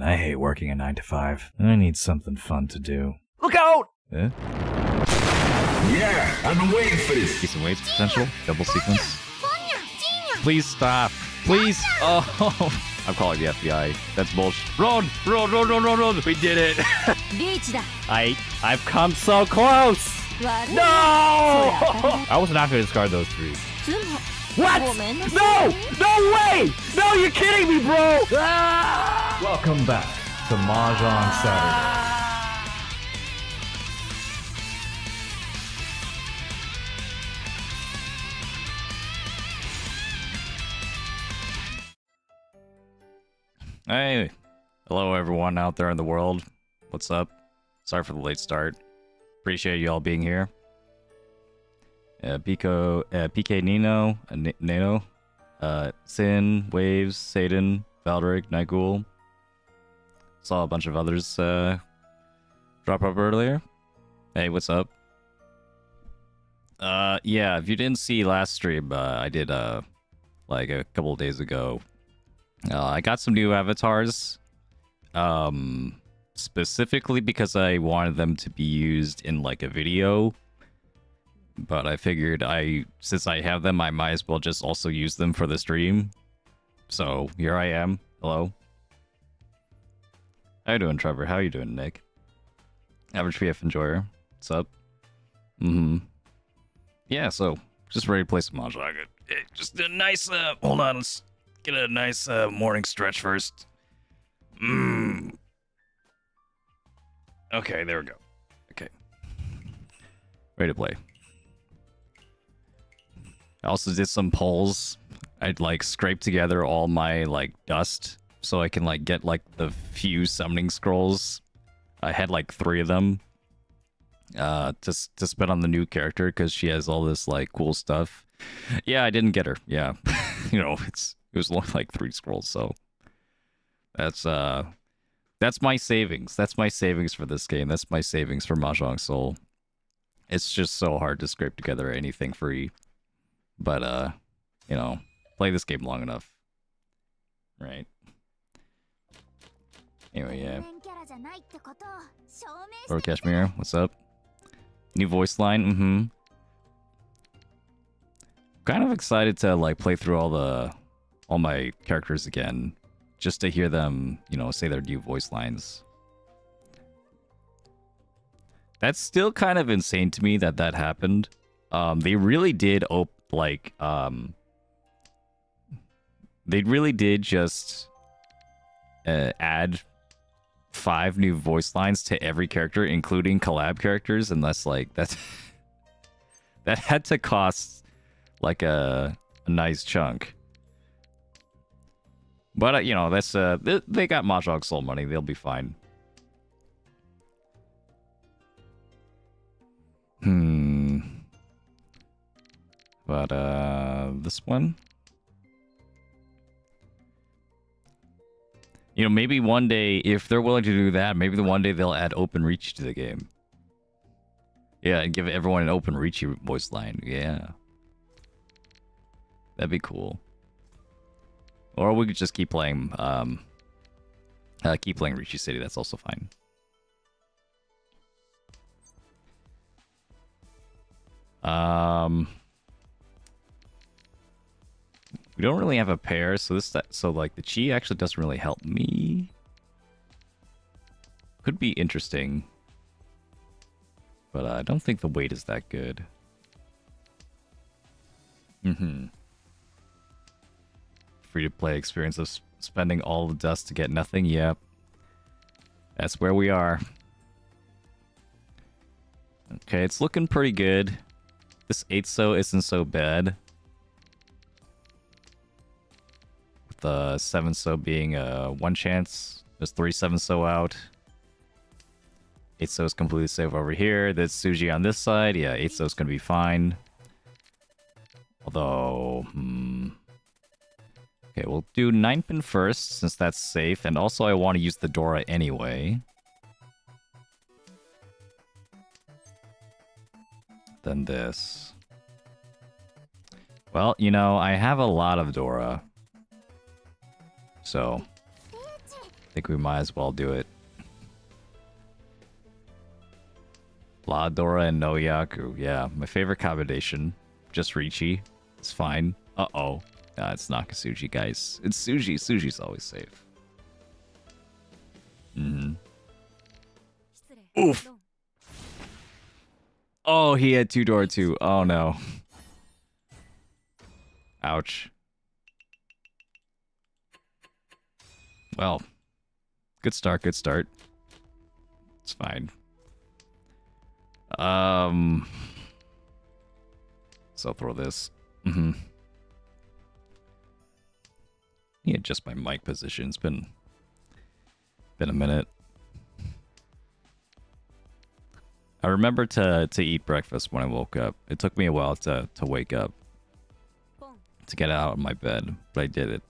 I hate working a 9 to 5. I need something fun to do. Look out! Eh? Yeah, I've been waiting for this. Decent waves potential. Double sequence. Please stop. Please. Oh, I'm calling the FBI. That's bullshit. Run! Run, run, run, run, run! We did it! I've come so close! No! I was not going to discard those 3. What? No! No way! No, you're kidding me, bro! Ah! Welcome back to Mahjong Saturday. Hey, hello everyone out there in the world. What's up? Sorry for the late start. Appreciate you all being here. PK Nino, Nano, Sin, Waves, Satan, Valdric, Nightghoul. Saw a bunch of others drop up earlier. Hey, what's up? Yeah, if you didn't see last stream, I did like a couple of days ago. I got some new avatars, specifically because I wanted them to be used in like a video. But I figured since I have them, I might as well just also use them for the stream. So here I am. Hello. How you doing, Trevor? How you doing, Nick? Average PF Enjoyer. What's up? Yeah, so just ready to play some Mahjong. Just a nice, hold on, let's get a nice morning stretch first. Okay, there we go. Okay. Ready to play. I also did some polls. I'd like scrape together all my like dust so I can like get like the few summoning scrolls. I had like 3 of them to spend on the new character because she has all this like cool stuff. Yeah, I didn't get her. Yeah. You know, it was like 3 scrolls, so that's my savings. That's my savings for this game. That's my savings for Mahjong Soul. It's just so hard to scrape together anything free. But you know, play this game long enough. Right. Anyway, yeah. Lord Kashmir, what's up? New voice line, Kind of excited to like play through all my characters again, just to hear them, you know, say their new voice lines. That's still kind of insane to me that happened. They really did they really did just add 5 new voice lines to every character, including collab characters, and that's like that had to cost like a nice chunk. But you know, that's they got Mahjong Soul money, they'll be fine. But this one, you know, maybe one day, if they're willing to do that, maybe one day they'll add Open Riichi to the game. Yeah, and give everyone an Open Riichi voice line. Yeah. That'd be cool. Or we could just keep playing Riichi City, that's also fine. We don't really have a pair, so like the chi actually doesn't really help me. Could be interesting, but I don't think the weight is that good. Free to play experience of spending all the dust to get nothing. Yep, that's where we are. Okay, it's looking pretty good. This 8-so isn't so bad. The 7-so being 1 chance. There's 3 7-so out. 8-so is completely safe over here. There's Suji on this side. Yeah, 8-so is gonna be fine. Although, okay, we'll do 9-pin first since that's safe, and also I want to use the Dora anyway. Then this. Well, you know, I have a lot of Dora. So, think we might as well do it. La Dora and no Yaku. Yeah, my favorite combination. Just Riichi. It's fine. Uh-oh. Nah, it's not Kasuji, guys. It's Suji. Suji's always safe. Oof. Oh, he had 2-door too. Oh no. Ouch. Well, good start, good start. It's fine. So I'll throw this. Yeah, just my mic position. It's been a minute. I remember to eat breakfast when I woke up. It took me a while to wake up, to get out of my bed, but I did it.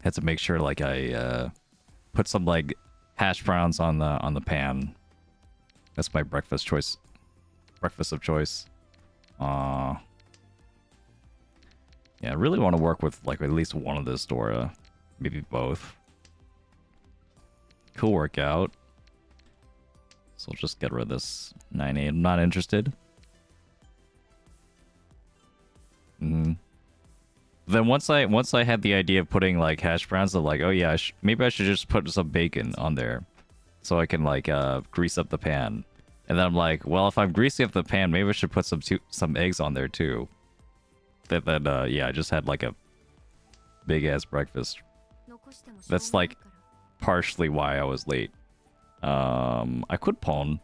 Had to make sure like I put some like hash browns on the pan. That's my breakfast choice. Breakfast of choice. Yeah, I really want to work with like at least one of this Dora, maybe both. Cool workout. So I'll just get rid of this 9-8. I'm not interested. Then once I had the idea of putting like hash browns, I'm like, oh yeah, maybe I should just put some bacon on there, so I can like grease up the pan. And then I'm like, well, if I'm greasing up the pan, maybe I should put some eggs on there too. Then yeah, I just had like a big ass breakfast. That's like partially why I was late. I could pawn.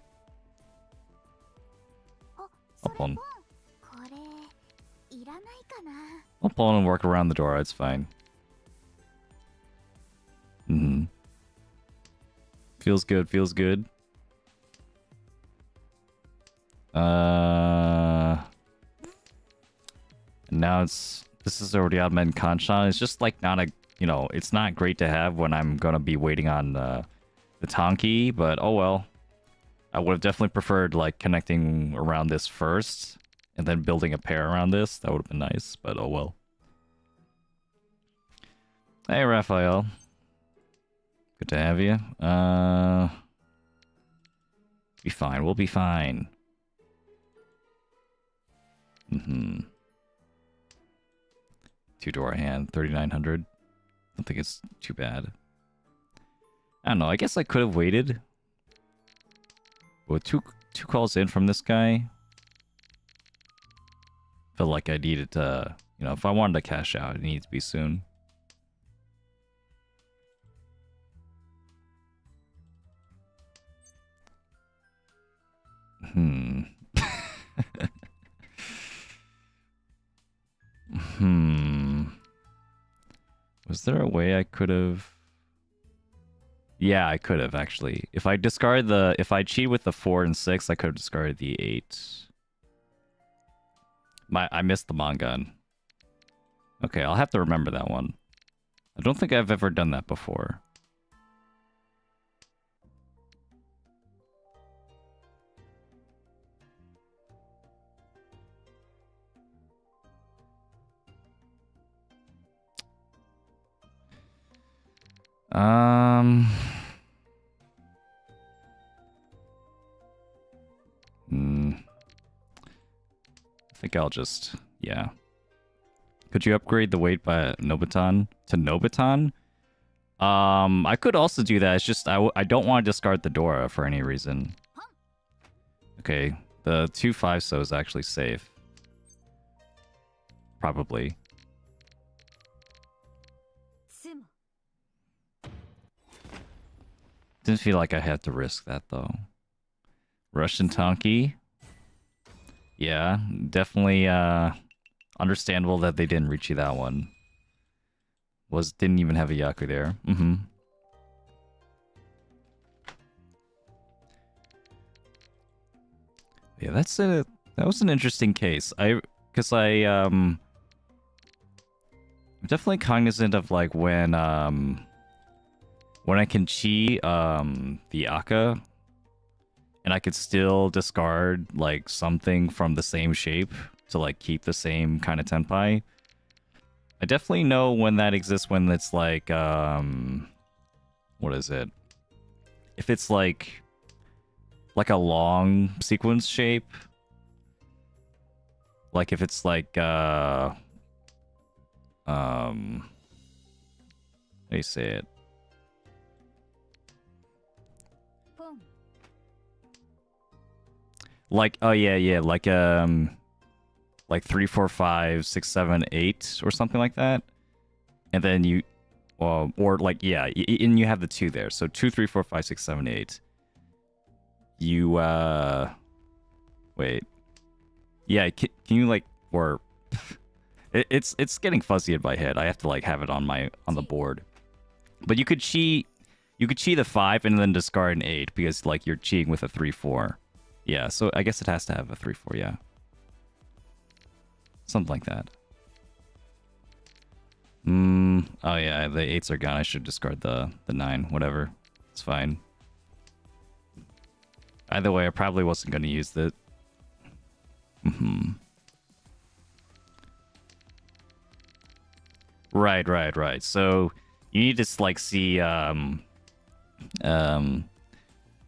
I'll pawn. I'll pawn and work around the door. It's fine. Feels good. Feels good. Now this is already out men Kanchan. It's just like not a, you know, it's not great to have when I'm gonna be waiting on the Tonki, but oh well. I would have definitely preferred like connecting around this first and then building a pair around this. That would have been nice, but oh well. Hey Raphael. Good to have you. Be fine, we'll be fine. 2-door hand, 3,900. Don't think it's too bad. I don't know, I guess I could have waited. With two calls in from this guy, felt like I needed to, you know, if I wanted to cash out, it needs to be soon. Was there a way I could have? Yeah, I could have actually. If I cheat with the 4 and 6, I could have discarded the 8. I missed the Mangan. Okay, I'll have to remember that one. I don't think I've ever done that before. I think I'll just, yeah. Could you upgrade the weight by Nobitan to Nobitan? I could also do that. It's just I don't want to discard the Dora for any reason. Okay, the 2/5 so is actually safe. Probably. Didn't feel like I had to risk that though. Russian Tonki. Yeah, definitely understandable that they didn't reach you that one. Didn't even have a Yaku there. Yeah, that was an interesting case. I'm definitely cognizant of like when I can chi the Aka and I could still discard like something from the same shape to like keep the same kind of tenpai. I definitely know when that exists when it's like, what is it? If it's like a long sequence shape. Like if it's like, how do you say it? Like, oh yeah, like 3, 4, 5, 6, 7, 8, or something like that. And then you, well, or like, yeah, and you have the 2 there. So 2, 3, 4, 5, 6, 7, 8. You, wait. Yeah, can you like, or it's getting fuzzy in my head. I have to like have it on the board. But you could cheat a 5 and then discard an 8 because like you're cheating with a 3, 4. Yeah, so I guess it has to have a 3, 4, yeah. Something like that. Oh yeah, the 8s are gone. I should discard the 9. Whatever. It's fine. Either way, I probably wasn't going to use it. Right. So you need to like see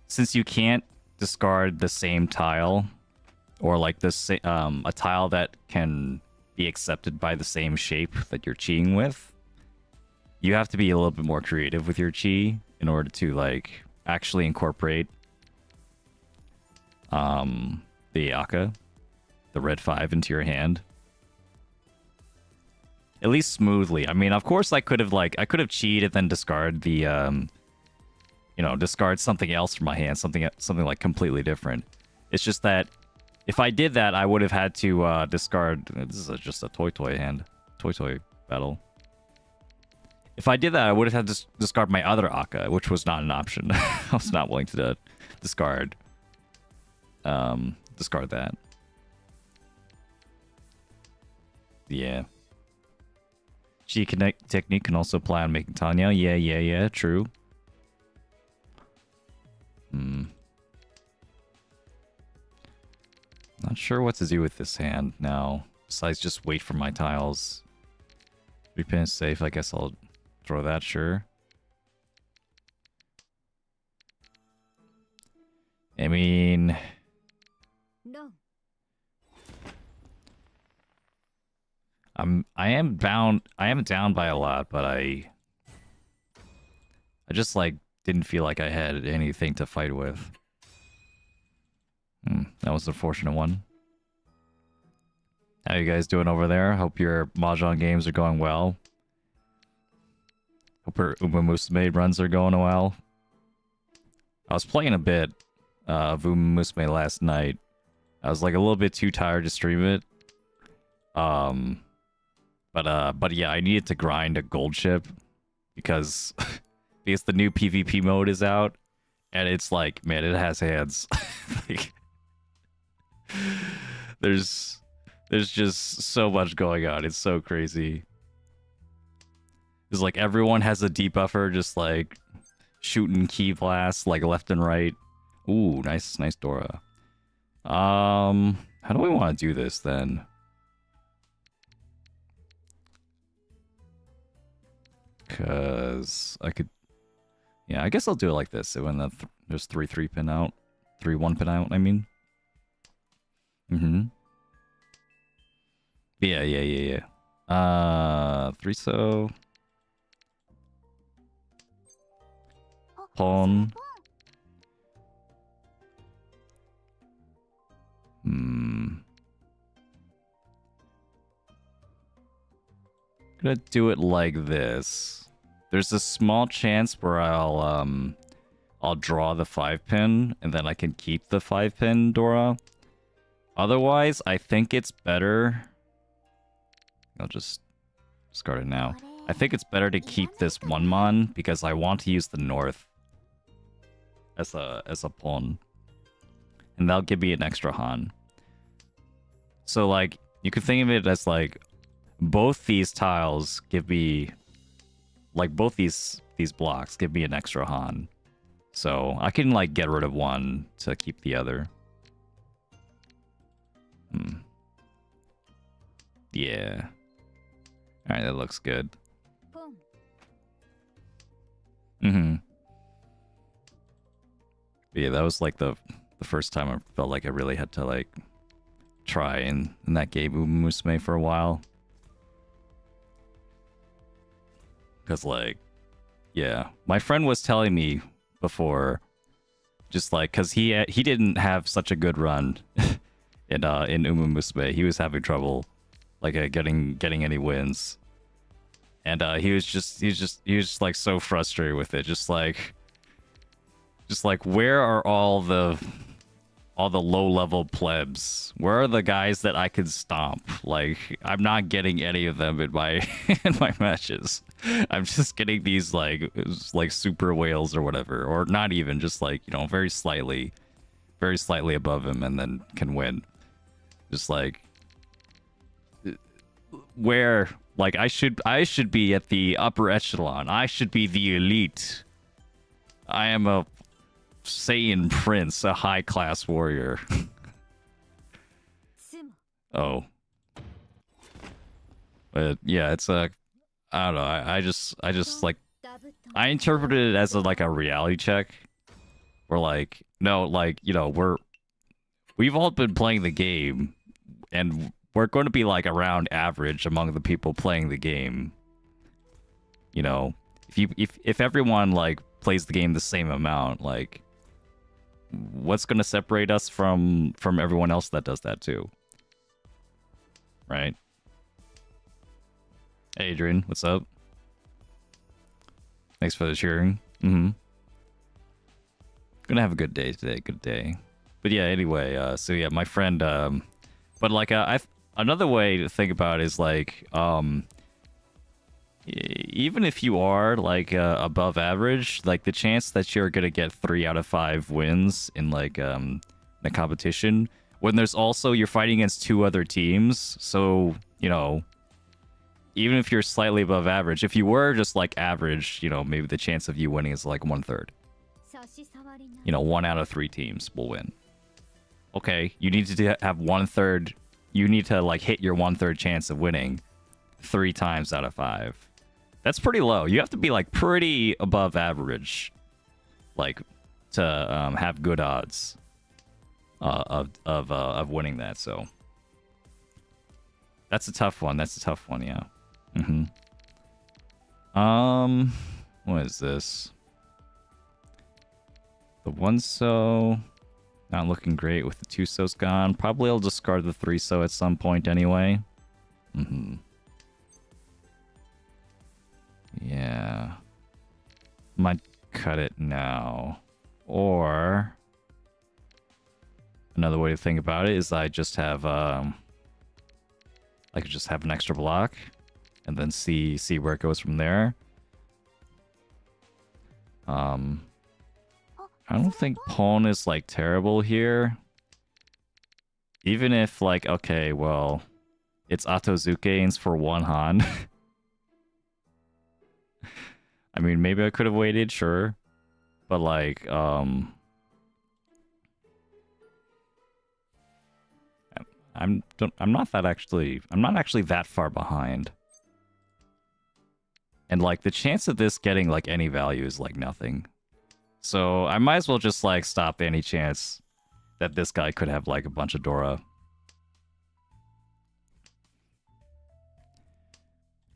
since you can't discard the same tile or like the a tile that can be accepted by the same shape that you're cheating with, you have to be a little bit more creative with your chi in order to like actually incorporate the Aka, the red 5, into your hand. At least smoothly. I mean, of course I could have cheated and then discard the discard something else from my hand, something like completely different. It's just that if I did that, I would have had to discard. This is just a toy hand, toy battle. If I did that, I would have had to discard my other Aka, which was not an option. I was not willing to discard that. Yeah. Chi technique can also apply on making Tanya. Yeah, true. Not sure what to do with this hand now, besides just wait for my tiles. 3 pin is safe, I guess I'll throw that, sure. I mean... No. I am down by a lot, but I just like didn't feel like I had anything to fight with. That was an unfortunate one. How you guys doing over there? Hope your Mahjong games are going well. Hope your Uma Musume runs are going well. I was playing a bit of Uma Musume last night. I was like a little bit too tired to stream it. But yeah, I needed to grind a gold chip because the new PvP mode is out, and it's like, man, it has hands. Like, there's just so much going on. It's so crazy. It's like everyone has a debuffer, just like shooting key blasts like left and right. Ooh, nice Dora. How do we want to do this then? Because I could... Yeah, I guess I'll do it like this. When there's 3 pin out. 3 1 pin out, I mean. Yeah. 3 so... Pawn. Gonna do it like this. There's a small chance where I'll draw the 5 pin and then I can keep the 5 pin Dora. Otherwise, I think it's better. I'll just discard it now. I think it's better to keep this 1 mon because I want to use the north as a pawn, and that'll give me an extra Han. So like you could think of it as like both these tiles give me, like both these blocks give me an extra Han. So I can like get rid of one to keep the other. Yeah. Alright, that looks good. Pong. Mm-hmm. But yeah, that was like the first time I felt like I really had to like try in that game Musume for a while. Cause like, yeah, my friend was telling me before, just like, cause he didn't have such a good run in Musume. He was having trouble like getting any wins, and he was just like so frustrated with it, just like where are all the low-level plebs? Where are the guys that I could stomp? Like, I'm not getting any of them in my in my matches. I'm just getting these like super whales or whatever, or not even, just like, you know, very slightly above him, and then can win. Just like, where, like, I should be at the upper echelon. I should be the elite. I am a Saiyan prince, a high-class warrior. Oh. But yeah, it's a, I don't know, I just like, I interpreted it as like a reality check. Where like, no, like, you know, we've all been playing the game, and we're going to be like around average among the people playing the game. You know, if everyone like plays the game the same amount, like, what's going to separate us from everyone else that does that too? Right? Hey, Adrian, what's up? Thanks for the cheering. Gonna have a good day today. Good day. But yeah, anyway, so yeah, my friend, but like, another way to think about it is like, even if you are like above average, like the chance that you're gonna get 3 out of 5 wins in like a competition, when there's also, you're fighting against 2 other teams, so, you know, even if you're slightly above average, if you were just like average, you know, maybe the chance of you winning is like 1/3. You know, 1 out of 3 teams will win. Okay, you need to have 1/3. You need to like hit your 1/3 chance of winning 3 times out of 5. That's pretty low. You have to be like pretty above average, like, to have good odds of winning that. So that's a tough one. That's a tough one. Yeah. What is this? The 1-so not looking great with the 2-so's gone. Probably I'll discard the 3-so at some point anyway. Yeah. Might cut it now. Or another way to think about it is I just have I could just have an extra block and then see where it goes from there. I don't think pawn is like terrible here. Even if like, okay, well, it's Atozuke's for 1 Han. I mean, maybe I could have waited, sure. But like, I'm not actually that far behind. And like the chance of this getting like any value is like nothing. So I might as well just like stop any chance that this guy could have like a bunch of Dora.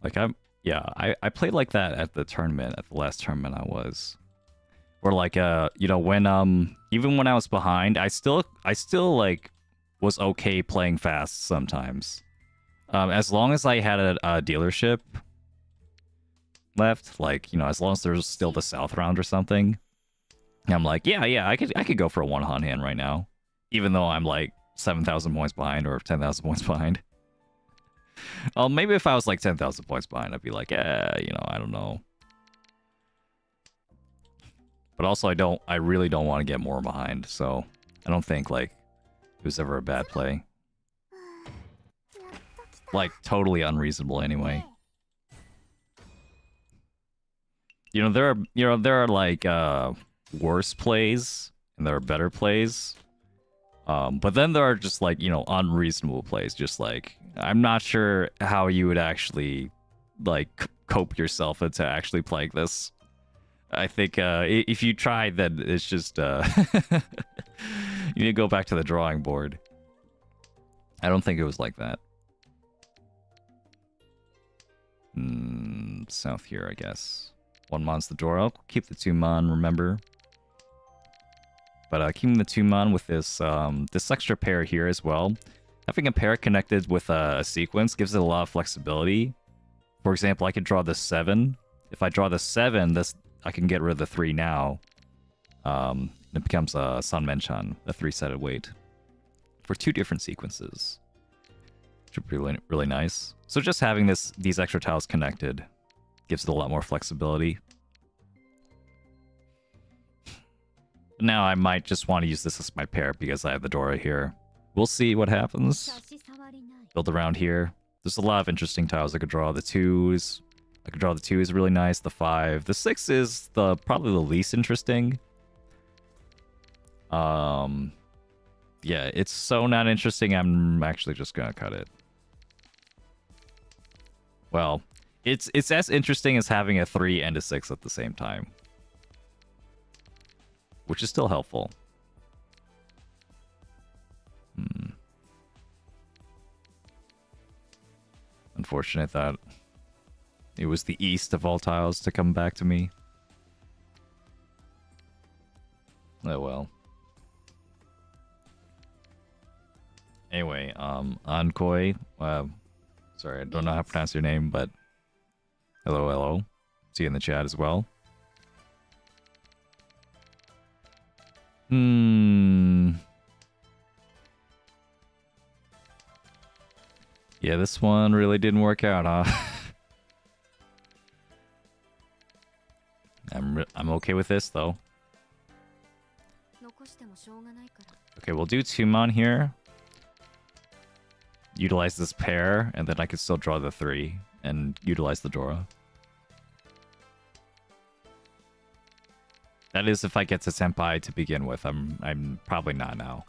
Like I played like that at the tournament, at the last tournament I was. Where like you know, when even when I was behind, I still like was okay playing fast sometimes. As long as I had a dealership left, like, you know, as long as there's still the south round or something. I'm like, yeah, I could go for a 1 Han hand right now, even though I'm like 7,000 points behind or 10,000 points behind. Maybe if I was like 10,000 points behind, I'd be like, yeah, you know, I don't know. But also, I really don't want to get more behind, so I don't think like it was ever a bad play. Like totally unreasonable anyway. You know, there are like worse plays and there are better plays. But then there are just like, you know, unreasonable plays. Just like, I'm not sure how you would actually like cope yourself into actually playing this. I think if you try, then it's just you need to go back to the drawing board. I don't think it was like that. South here, I guess. 1 mon's the door. I'll keep the 2 mon, remember. But keeping the 2 mon with this this extra pair here as well. Having a pair connected with a sequence gives it a lot of flexibility. For example, I could draw the 7. If I draw the 7, this I can get rid of the 3 now. It becomes a Sanmenchan, a 3-sided weight. For 2 different sequences. Which would be really, really nice. So just having these extra tiles connected gives it a lot more flexibility. Now I might just want to use this as my pair because I have the Dora here. We'll see what happens. Build around here. There's a lot of interesting tiles I could draw. The 2s. I could draw the 2 is really nice. The 5. The 6 is probably the least interesting. Yeah, it's so not interesting. I'm actually just gonna cut it. Well, it's as interesting as having a 3 and a 6 at the same time, which is still helpful. Unfortunate that it was the east of all tiles to come back to me. Oh well. Anyway, Ankoi, sorry, I don't know how to pronounce your name, but hello, hello. See you in the chat as well. Yeah, this one really didn't work out, huh? I'm okay with this though. Okay, we'll do 2 mon here. Utilize this pair, and then I can still draw the 3 and utilize the Dora. That is if I get to Senpai to begin with. I'm probably not now.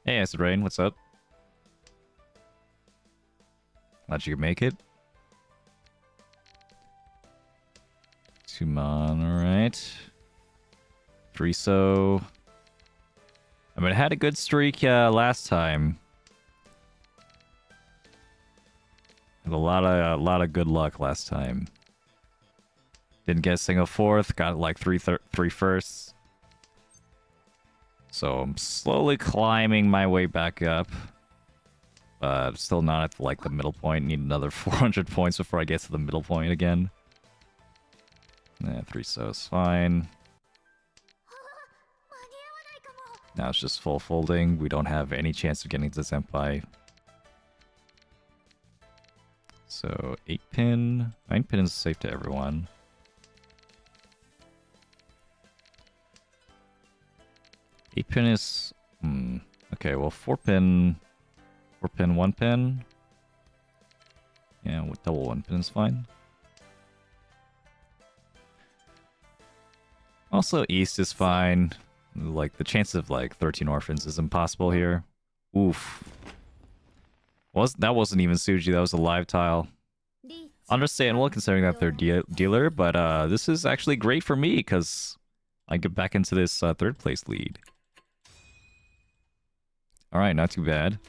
Hey, Acid Rain, what's up? Glad you could make it. 2 mon, alright. 3 so. I mean, I had a good streak last time. Had a lot of good luck last time. Didn't get a single 4th, got like 3 firsts. So I'm slowly climbing my way back up. But still not at like the middle point. Need another 400 points before I get to the middle point again. Yeah, 3 so is fine. Now it's just full folding. We don't have any chance of getting to Senpai. So 8 pin. 9 pin is safe to everyone. Eight pin is okay, well 4 pin, 1 pin. Yeah, with double 1 pin is fine. Also east is fine. Like the chance of like 13 orphans is impossible here. Oof. That wasn't even Suji, that was a live tile. Understandable considering that they're dealer, but this is actually great for me because I get back into this 3rd place lead. Alright, not too bad.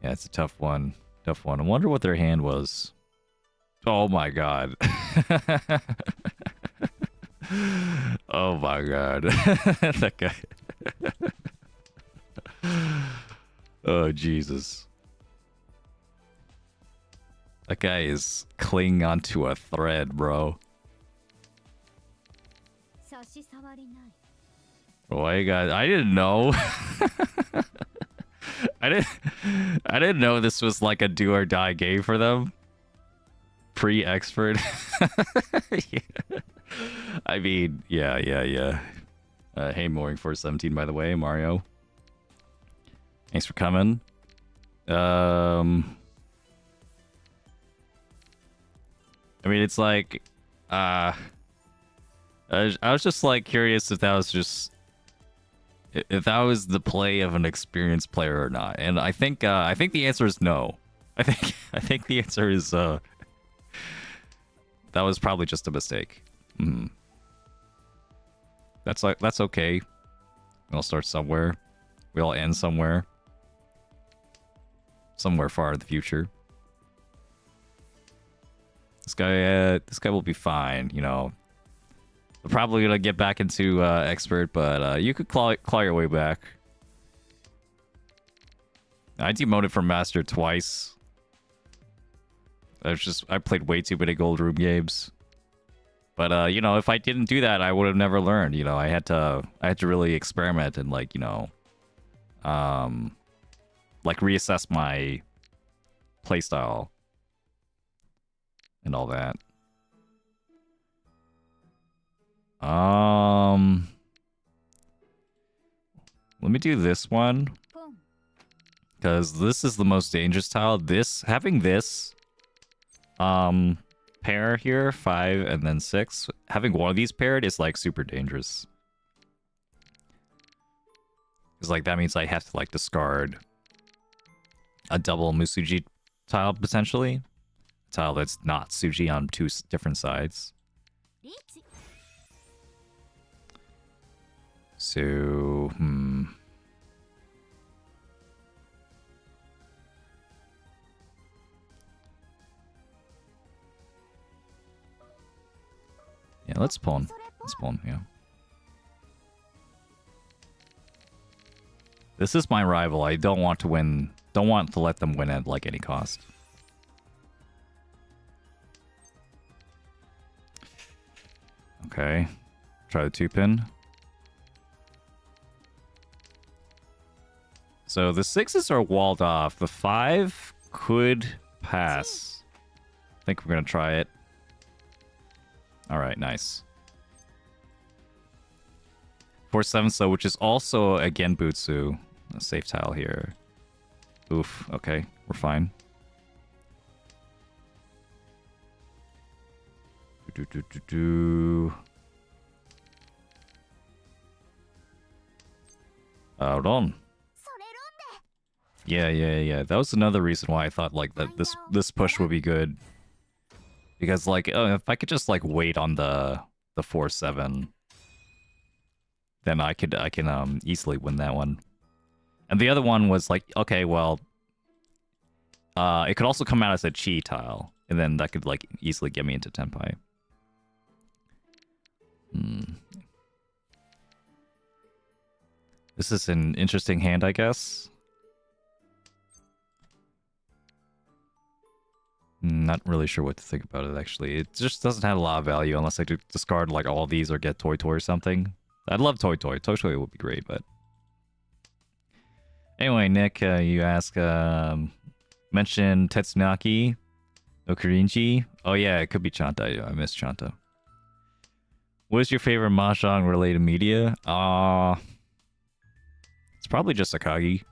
Yeah, it's a tough one. Tough one. I wonder what their hand was. Oh my god. Oh my god. That guy. Oh, Jesus. That guy is clinging onto a thread, bro. Boy, guys, I didn't know. I didn't know this was like a do or die game for them. Pre-expert. Yeah. I mean, yeah. Hey, Mooring 417, by the way, Mario. Thanks for coming. I mean, it's like, I was just like curious if that was just if that was the play of an experienced player or not. And I think the answer is no. I think the answer is that was probably just a mistake. That's okay. We all start somewhere. We all end somewhere. Somewhere far in the future. This guy will be fine, you know. We're probably gonna get back into expert, but you could claw your way back. I demoted from master twice. I played way too many gold room games. But you know, if I didn't do that, I would have never learned. You know, I had to really experiment and like, you know, like reassess my playstyle and all that. Let me do this one because this is the most dangerous tile. Having this pair here, 5 and then 6, having one of these paired is like super dangerous. Because like that means I have to like discard a double Musuji tile potentially, a tile that's not Suji on two different sides. So yeah, let's pawn. Yeah. This is my rival. I don't want to win. Don't want to let them win at like any cost. Okay. Try the 2-pin. So the 6s are walled off. The 5 could pass. I think we're gonna try it. Alright, nice. 4-7 so, which is also a Genbutsu. A safe tile here. Oof, okay, we're fine. Hold on. Yeah. That was another reason why I thought like that this push would be good. Because like, if I could just like wait on the 4-7, then I can easily win that one. And the other one was like, okay, well, it could also come out as a chi tile, and then that could like easily get me into Tenpai. This is an interesting hand, I guess. Not really sure what to think about it, actually. It just doesn't have a lot of value unless I could discard like all these or get Toy Toy or something. I'd love Toy Toy. Toy Toy would be great, but... Anyway, Nick, you ask, mention Tetsunaki, Okurinji. Oh yeah, it could be Chanta. I miss Chanta. What is your favorite Mahjong-related media? It's probably just Akagi.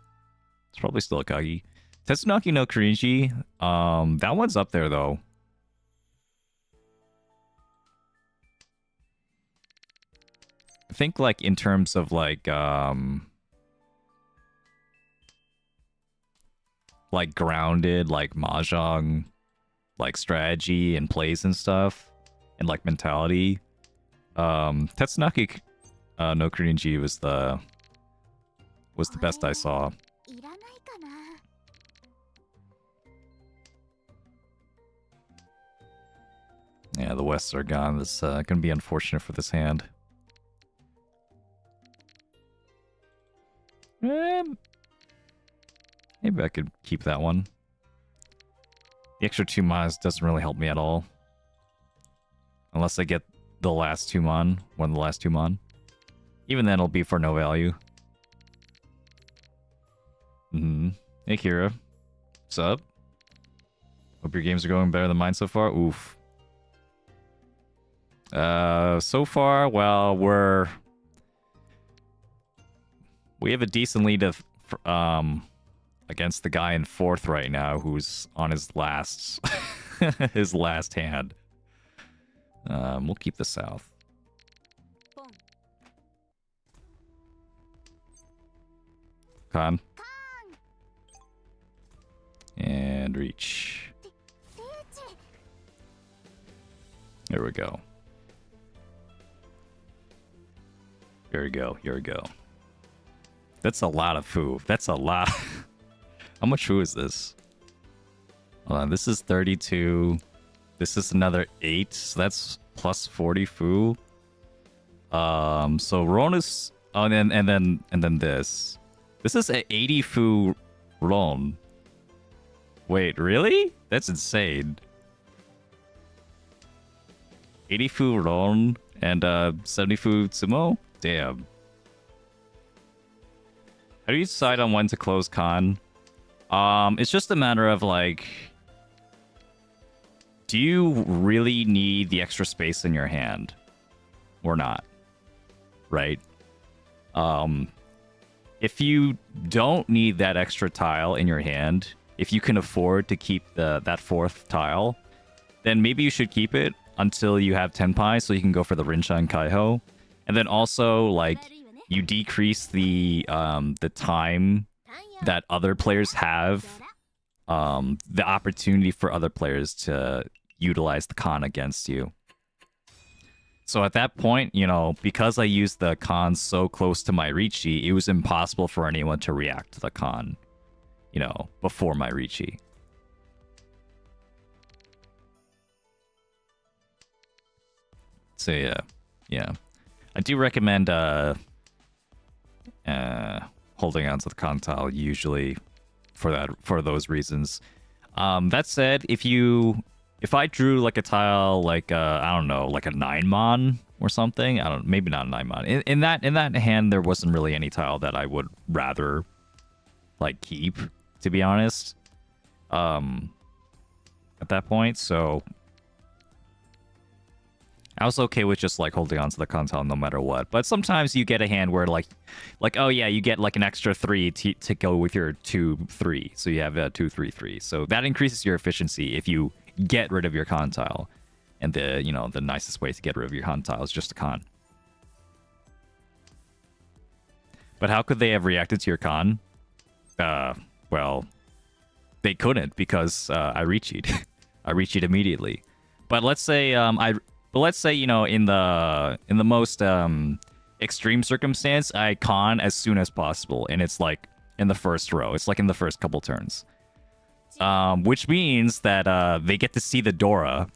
It's probably still Akagi. Tetsunaki no Kurinji, that one's up there though. I think like in terms of like grounded like Mahjong like strategy and plays and stuff and like mentality. Tetsunaki no Kurinji was the best I saw. Yeah, the Wests are gone. This gonna be unfortunate for this hand. Maybe I could keep that one. The extra 2 Mas doesn't really help me at all. Unless I get the last 2 Mon, one of the last 2 Mon. Even then, it'll be for no value. Hey, Kira. What's up? Hope your games are going better than mine so far. Oof. So far, well, we have a decent lead of against the guy in 4th right now, who's on his last his last hand. We'll keep the South. con. And reach. There we go. Here we go. Here we go. That's a lot of food. That's a lot. How much food is this? Hold on. This is 32. This is another 8. So that's plus 40 food. So Ron is. Oh, and then this. This is a 80 food Ron. Wait, really? That's insane. 80 food Ron and 70 food Sumo? Damn. How do you decide on when to close con? It's just a matter of like, do you really need the extra space in your hand or not? Right? If you don't need that extra tile in your hand, if you can afford to keep that fourth tile, then maybe you should keep it until you have Tenpai so you can go for the Rinshan Kaiho. And then also, like, you decrease the time that other players have, the opportunity for other players to utilize the con against you. So at that point, you know, because I used the con so close to my Riichi, it was impossible for anyone to react to the con, you know, before my Riichi. So yeah. I do recommend holding on to the con tile usually for those reasons. That said, if I drew like a tile like I don't know, like a 9-mon or something, maybe not a 9-mon. In that hand there wasn't really any tile that I would rather like keep, to be honest. At that point, so I was okay with just like holding on to the con tile no matter what. But sometimes you get a hand where like oh yeah, you get like an extra 3 to go with your 2-3. So you have a 2-3-3. So that increases your efficiency if you get rid of your con tile. And the nicest way to get rid of your con tile is just a con. But how could they have reacted to your con? Well, they couldn't because I Riichi'd. I Riichi'd immediately. But let's say you know, in the most extreme circumstance, I con as soon as possible, and it's like in the first row. It's like in the first couple turns. Which means that they get to see the Dora.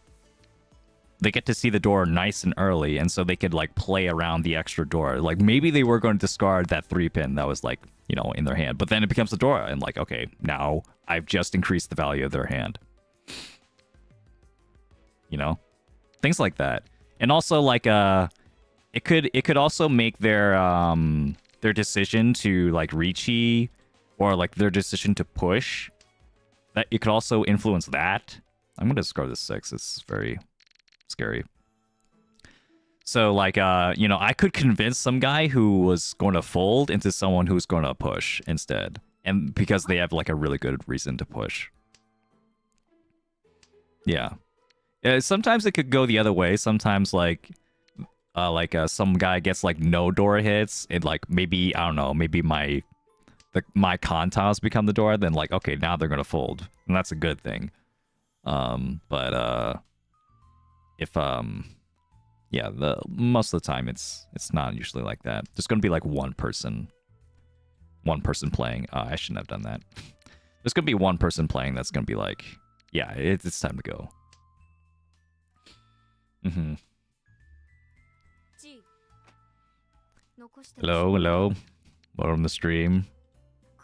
They get to see the Dora nice and early, and so they could like play around the extra Dora. Like maybe they were going to discard that 3-pin that was like, you know, in their hand, but then it becomes a Dora, and like, okay, now I've just increased the value of their hand. You know? Things like that. And also like it could also make their decision to like Riichi or like their decision to push, that it could also influence that. I'm gonna discard this 6. It's very scary. So like you know, I could convince some guy who was going to fold into someone who's going to push instead, and because they have like a really good reason to push. Yeah. Sometimes it could go the other way. Sometimes like some guy gets like no Dora hits, and like maybe, I don't know, maybe my con tiles become the Dora, then like, okay, now they're gonna fold, and that's a good thing. But if yeah, most of the time it's not usually like that. There's gonna be like one person playing. I shouldn't have done that. There's gonna be one person playing that's gonna be like, yeah, it's time to go. Mm-hmm. Hello. Welcome to the stream.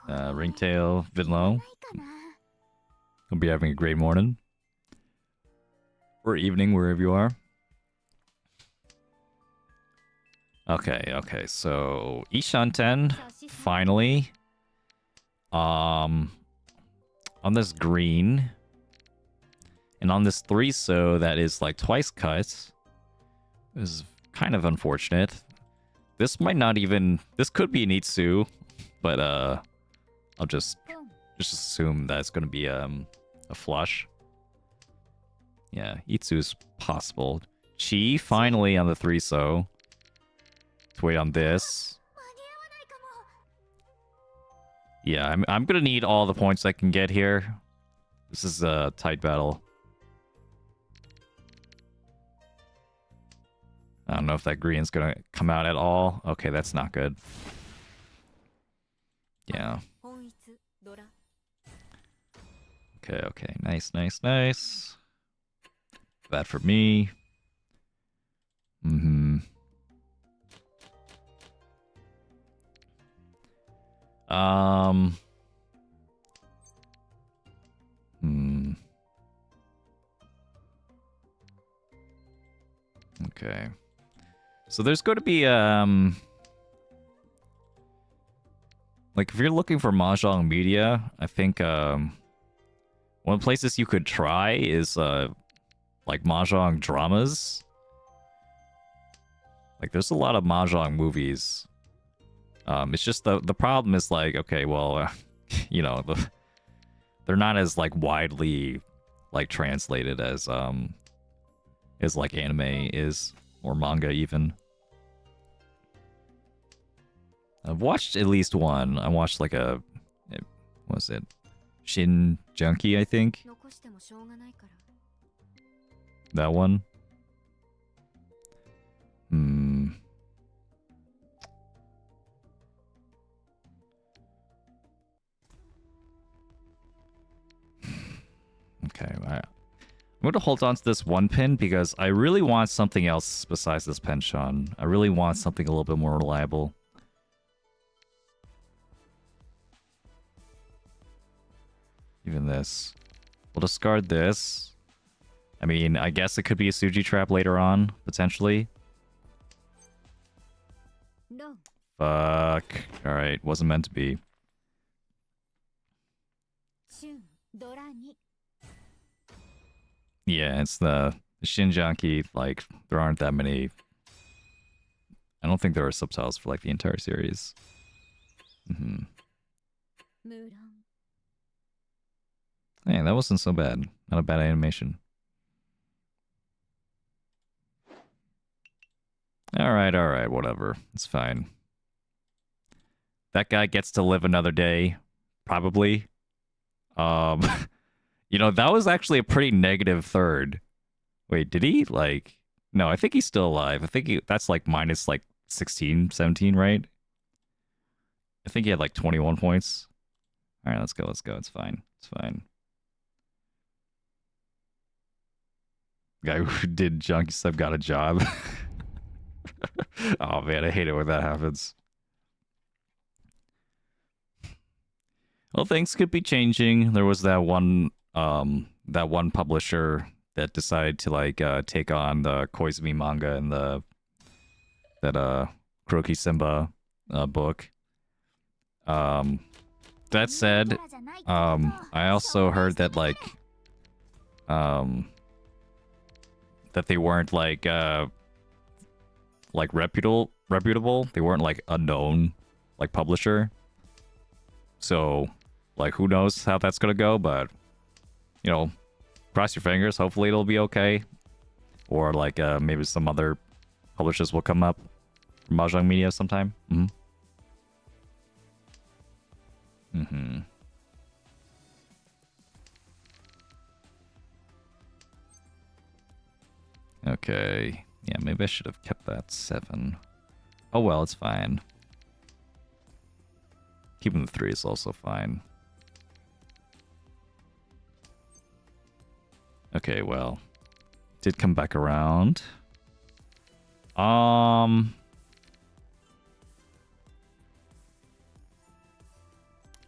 Ringtail, Vinlo. Hope you're having a great morning. Or evening, wherever you are. Okay, so Ishanten, finally. On this green. And on this 3-so that is like twice cut, is kind of unfortunate. This might not even... This could be an Itsu, but I'll just assume that it's going to be a flush. Yeah, Itsu is possible. Chi, finally on the 3-so. Let's wait on this. Yeah, I'm gonna need all the points I can get here. This is a tight battle. I don't know if that green's gonna come out at all. Okay, that's not good. Yeah. Okay, okay. Nice, nice, nice. Bad for me. Mm-hmm. Hmm. Okay. So there's going to be like if you're looking for Mahjong media, I think one of the places you could try is like Mahjong dramas. Like there's a lot of Mahjong movies. It's just the problem is like, okay, well, you know, they're not as like widely like translated as like anime is or manga even. I've watched at least one. I watched like what was it? Shin Junkie, I think. That one. Hmm. Okay, I'm going to hold on to this one pin because I really want something else besides this penchant. I really want something a little bit more reliable. Even this. We'll discard this. I mean, I guess it could be a Suji trap later on, potentially. No. Fuck. Alright, wasn't meant to be. Yeah, it's the Shinjanki, like, there aren't that many. I don't think there are subtitles for, like, the entire series. Mm-hmm. Hey, that wasn't so bad. Not a bad animation. Alright, whatever. It's fine. That guy gets to live another day. Probably. You know, that was actually a pretty negative third. Wait, did he? Like, no, I think he's still alive. I think that's like minus like 16, 17, right? I think he had like 21 points. All right, let's go. It's fine. It's fine. Guy who did junkie stuff got a job. Oh man, I hate it when that happens. Well, things could be changing. There was that one publisher that decided to like take on the Koizumi manga and that Kuroki Simba book. That said, I also heard that like that they weren't like reputable. They weren't like a known like publisher. So like who knows how that's gonna go, but you know, cross your fingers. Hopefully it'll be okay. Or like maybe some other publishers will come up from Mahjong Media sometime. Okay. Yeah, maybe I should have kept that 7. Oh well, it's fine. Keeping the 3 is also fine. Okay, well. Did come back around.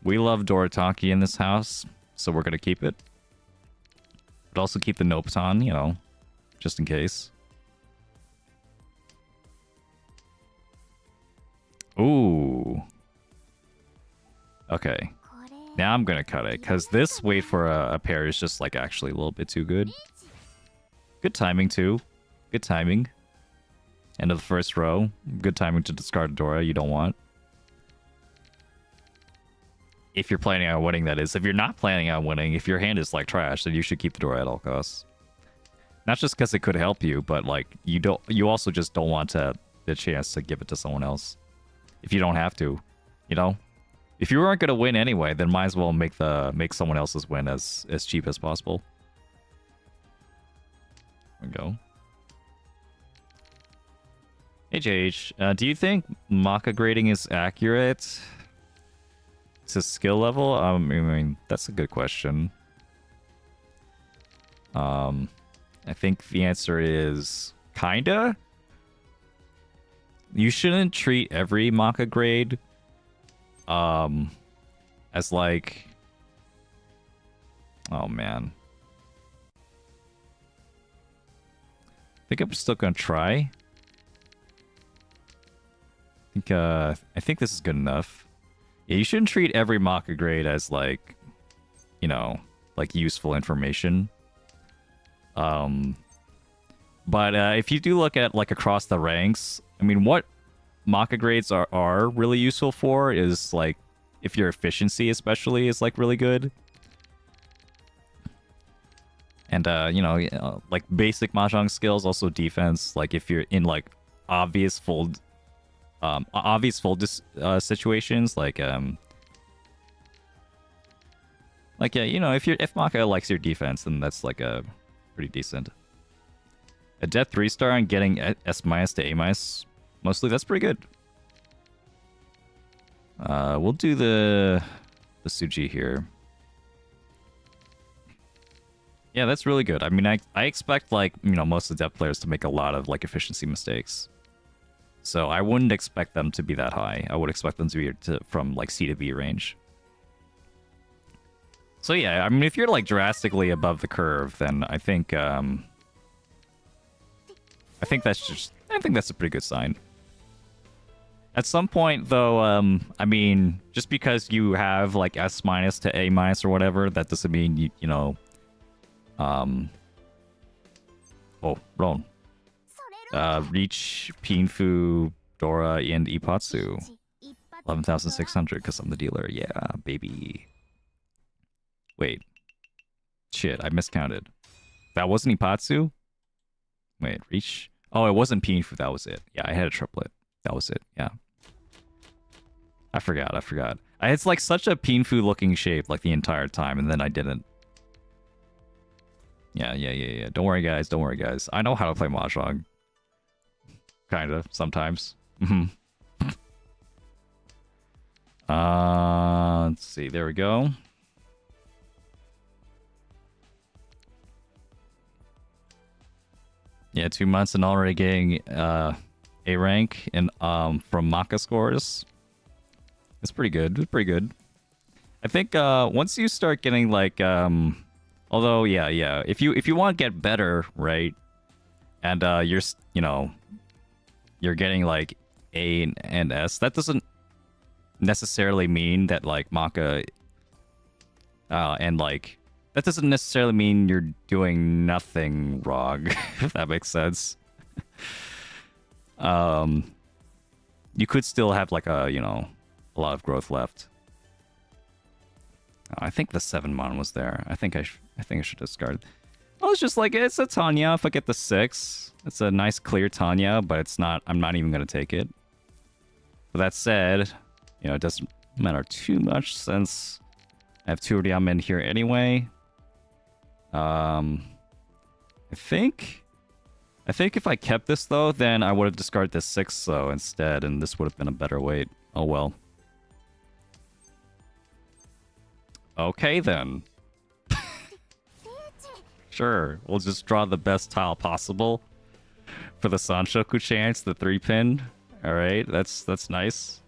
We love Dorataki in this house, so we're gonna keep it. But also keep the Nopeton, you know, just in case. Ooh. Okay. Now I'm gonna cut it, because this wait for a pair is just like actually a little bit too good. Good timing too. Good timing. End of the first row. Good timing to discard a Dora you don't want. If you're planning on winning, that is. If you're not planning on winning, if your hand is like trash, then you should keep the Dora at all costs. Not just because it could help you, but like you also just don't want the chance to give it to someone else. If you don't have to, you know? If you weren't gonna win anyway, then might as well make someone else's win as cheap as possible. There we go. HH, do you think Maka grading is accurate to skill level? I mean, that's a good question. I think the answer is kinda. You shouldn't treat every Maka grade as like, oh man. I think I'm still gonna try. I think this is good enough. Yeah, you shouldn't treat every Maka grade as like, you know, like useful information. But if you do look at like across the ranks, I mean, what Maka grades are really useful for is like if your efficiency especially is like really good. And you know, like basic Mahjong skills, also defense, like if you're in like obvious fold situations, like yeah, you know, if Maka likes your defense, then that's like a pretty decent. A Death 3-star and getting S- to A-, mostly, that's pretty good. We'll do the Suji here. Yeah, that's really good. I mean, I expect, like, you know, most of the depth players to make a lot of, like, efficiency mistakes. So I wouldn't expect them to be that high. I would expect them to be from, like, C to B range. So yeah, I mean, if you're, like, drastically above the curve, then I think that's a pretty good sign. At some point, though, I mean, just because you have, like, S- to A- or whatever, that doesn't mean, you know... Oh, wrong. Reach, Pinfu, Dora, and Ipatsu. 11,600, because I'm the dealer. Yeah, baby. Wait. Shit, I miscounted. That wasn't Ipatsu? Wait, Reach? Oh, it wasn't Pinfu, that was it. Yeah, I had a triplet. That was it, yeah. I forgot. It's like such a Pinfu looking shape like the entire time, and then I didn't. Yeah. Don't worry, guys. I know how to play Mahjong. Kinda, sometimes. Let's see, there we go. Yeah, 2 months and already getting A rank in from Maka scores. It's pretty good. I think once you start getting like although yeah, if you want to get better, right? And you're you know, you're getting like A and S, that doesn't necessarily mean that like Maka and like that doesn't necessarily mean you're doing nothing wrong, if that makes sense. You could still have like a, you know, a lot of growth left. I think the 7-mon was there. I think I should discard. Well, it's just like, it's a Tanya. If I get the 6, it's a nice clear Tanya, but it's not, I'm not even gonna take it. But that said, you know, it doesn't matter too much since I have 2 Ryam in here anyway. I think if I kept this though, then I would have discarded this 6 though instead, and this would have been a better weight. Oh well. Okay then. Sure, we'll just draw the best tile possible for the Sanshoku chance, the 3-pin. All right, that's nice.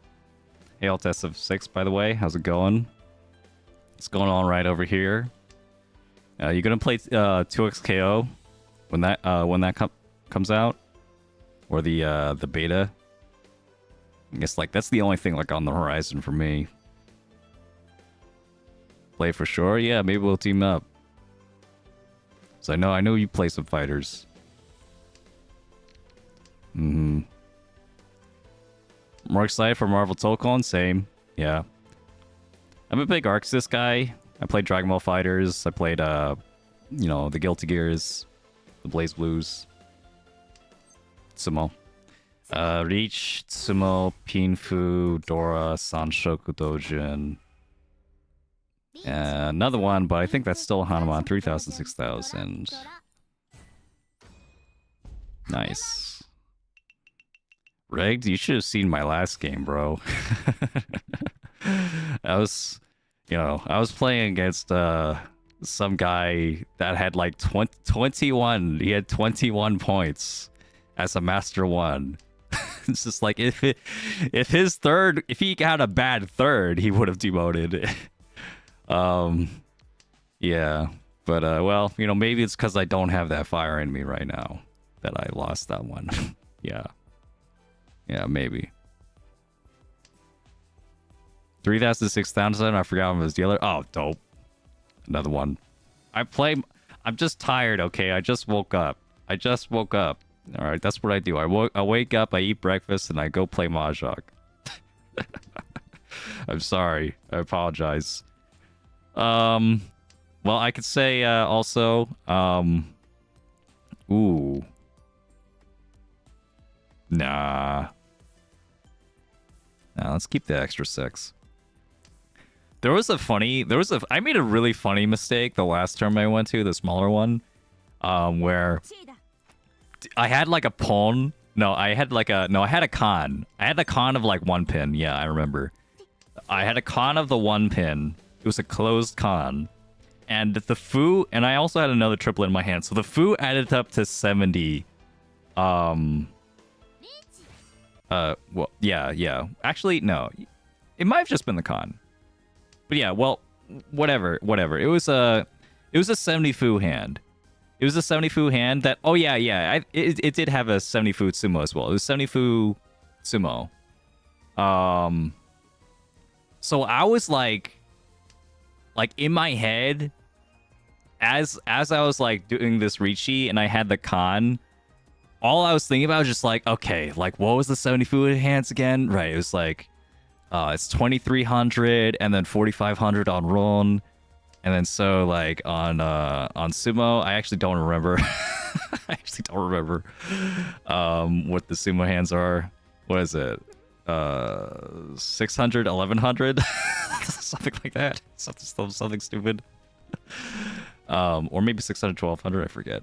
Hey, alt test of 6, by the way. How's it going? What's going on right over here? You gonna play 2XKO when that comes out, or the beta? I guess like that's the only thing like on the horizon for me. Play for sure. Yeah, maybe we'll team up. So I know you play some fighters. More excited for Marvel Tokon? Same. Yeah. I'm a big Arxis guy. I played Dragon Ball Fighters. I played, you know, the Guilty Gears, the Blaze Blues, Sumo. Reach, Tsumo, Pinfu, Dora, Sanshoku Dojin. Another one, but I think that's still Hanuman, 3,000, 6,000. Nice. Rigged, you should have seen my last game, bro. I was playing against some guy that had like 21. He had 21 points as a Master 1. It's just like if he got a bad third, he would have demoted. Yeah. But well, maybe it's because I don't have that fire in me right now that I lost that one. Yeah. Yeah, maybe. 3,000, 6,000. I forgot what was the other. Oh, dope. Another one. I'm just tired, okay? I just woke up. All right, that's what I do. I wake up, I eat breakfast, and I go play Mahjong. I'm sorry. I apologize. Well, I could say also, ooh. Nah, let's keep the extra 6. I made a really funny mistake the last term I went to, the smaller one, where I had like a pawn. I had a con. I had the con of like 1 pin. Yeah, I remember. I had a con of the 1 pin. It was a closed con. And the foo, and I also had another triplet in my hand. So the foo added up to 70. Well, yeah. Actually, no. It might have just been the con. But yeah, well, whatever. It was a 70 foo hand. It was a 70 foo hand that, oh yeah. It did have a 70 foo sumo as well. It was 70 foo sumo. So I was like in my head, as I was like doing this Riichi and I had the con, all I was thinking about was just like, okay, like what was the 70 foo hands again? Right, it was like, it's 2,300 and then 4,500 on Ron. And then so like on sumo, I actually don't remember. I actually don't remember what the sumo hands are. What is it? 600, 1,100, something like that. Something stupid. Or maybe 600, 1,200. I forget.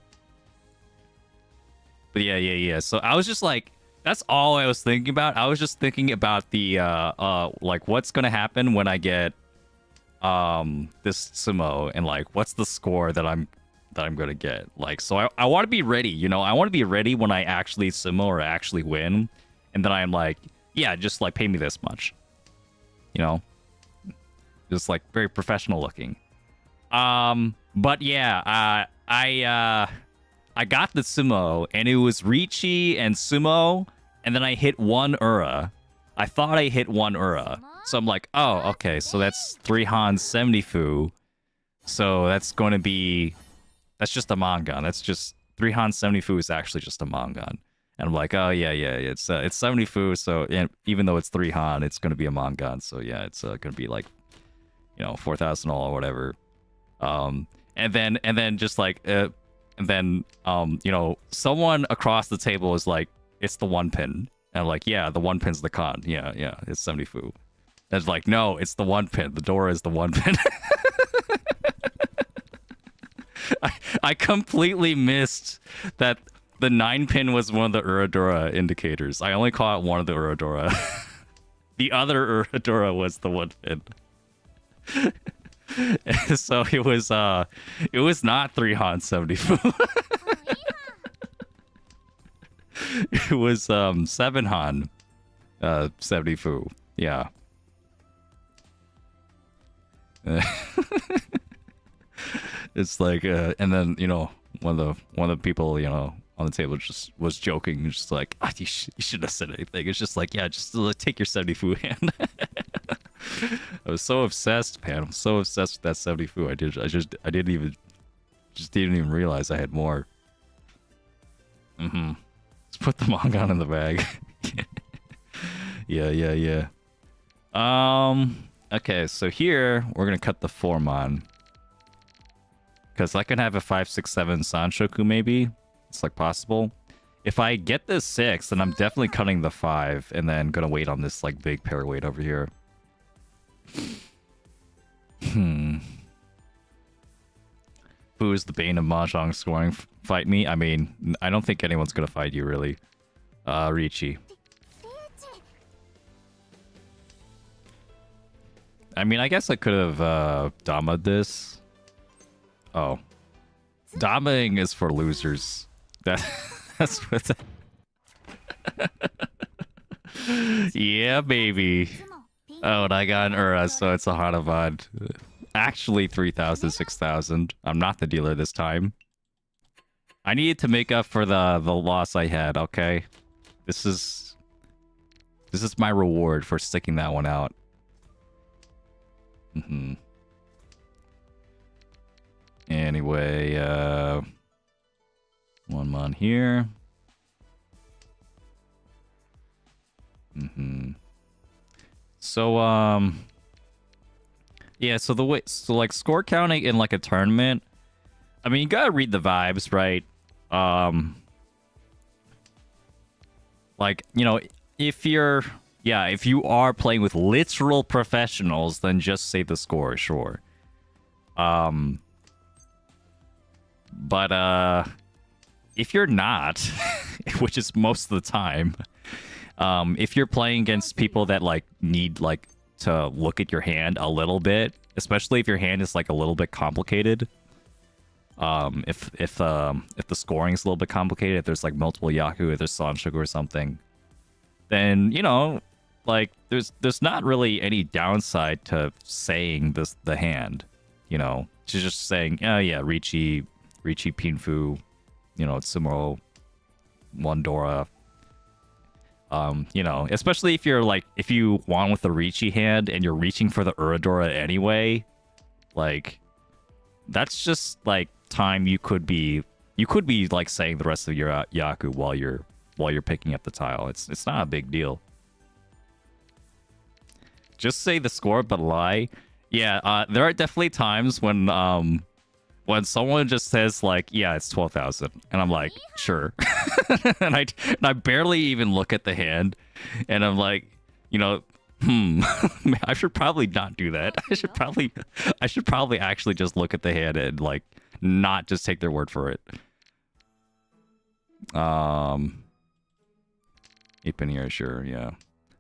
But yeah. So I was just like, that's all I was thinking about. I was just thinking about the like what's gonna happen when I get this sumo, and like what's the score that I'm gonna get. Like, so I want to be ready, I want to be ready when I actually sumo or actually win, and then I'm like, yeah, just like pay me this much, just like very professional looking. But yeah, I got the sumo, and it was Riichi and sumo, and then I hit 1 ura. I thought I hit 1 ura. So I'm like, oh, okay, so that's 3 Han 70 fu. So that's going to be... That's just a Mongon. That's just... 3 Han 70 fu is actually just a Mongon. And I'm like, oh, yeah, it's 70 fu, so even though it's 3 Han, it's going to be a Mongon. So yeah, it's going to be like, 4,000 all or whatever. And then just like... someone across the table is like, it's the 1 pin. And I'm like, yeah, the 1 pin's the con. Yeah, it's 70 fu. It's like, no, it's the 1 pin. The door is the 1 pin. I completely missed that the 9 pin was one of the Uradora indicators. I only caught one of the Uradora. The other Uradora was the 1 pin. So it was not 3 Han 70 fu. It was 7 Han 70 fu. Yeah. It's like and then one of the people on the table just was joking, just like, you shouldn't have said anything. It's just like, yeah, just take your 70 fu hand. I was so obsessed, man. I'm so obsessed with that 70 fu. I didn't even realize I had more. Let's put the Mongon in the bag. Yeah. Okay, so here we're gonna cut the Formon. Because I can have a 5, 6, 7 Sanshoku maybe. It's like possible. If I get this 6, then I'm definitely cutting the 5 and then gonna wait on this like big pairweight over here. Who is the bane of Mahjong scoring? Fight me? I mean, I don't think anyone's gonna fight you really. Riichi. I mean, I guess I could have Dama'd this. Oh. Dama'ing is for losers. That's what yeah, baby. Oh, and I got an Ura, so it's a Hanavad. Actually 3,000, 6,000. I'm not the dealer this time. I needed to make up for the loss I had, okay? This is my reward for sticking that one out. Anyway, one mon here. So yeah, so like score counting in like a tournament, I mean, you gotta read the vibes, right? Like, you know, if you are playing with literal professionals, then just say the score, sure. But if you're not, which is most of the time, if you're playing against people that like need like to look at your hand a little bit, especially if your hand is like a little bit complicated, if the scoring is a little bit complicated, if there's like multiple Yaku, if there's Sanshoku or something, then you know, like there's not really any downside to saying the hand, you know, to just saying, oh yeah, Riichi Pinfu, you know, Sumo, Wandora. You know, especially if you're like, if you won with the Riichi hand and you're reaching for the Uradora anyway, like that's just like time you could be like saying the rest of your Yaku while you're picking up the tile. It's not a big deal. Just say the score but lie. Yeah, there are definitely times when someone just says like, yeah, it's 12,000, and I'm like, sure. and I barely even look at the hand, and I'm like, you know, I should probably not do that. I should probably actually just look at the hand and like not just take their word for it. 8-pin here, sure, yeah.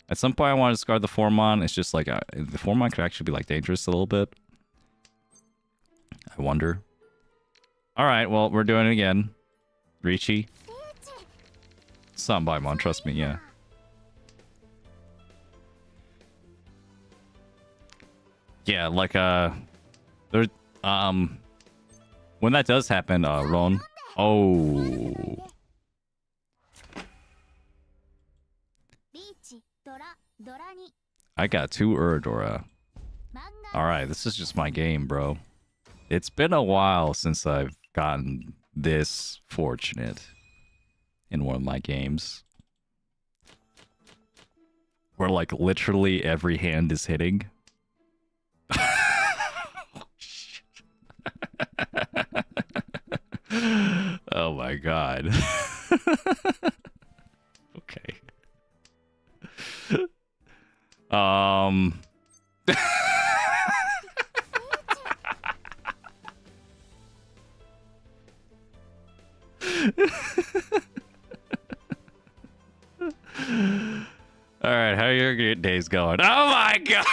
At some point I want to discard the Formon. It's just like the Formon could actually be like dangerous a little bit. I wonder. Alright, well, we're doing it again. Riichi. Sambaimon, trust me, yeah. Yeah, like, there, when that does happen, Ron. Oh. I got 2 Uradora. Alright, this is just my game, bro. It's been a while since I've gotten this fortunate in one of my games. Where, like, literally every hand is hitting. Oh my god. Okay. Alright, how are your days going? Oh my god!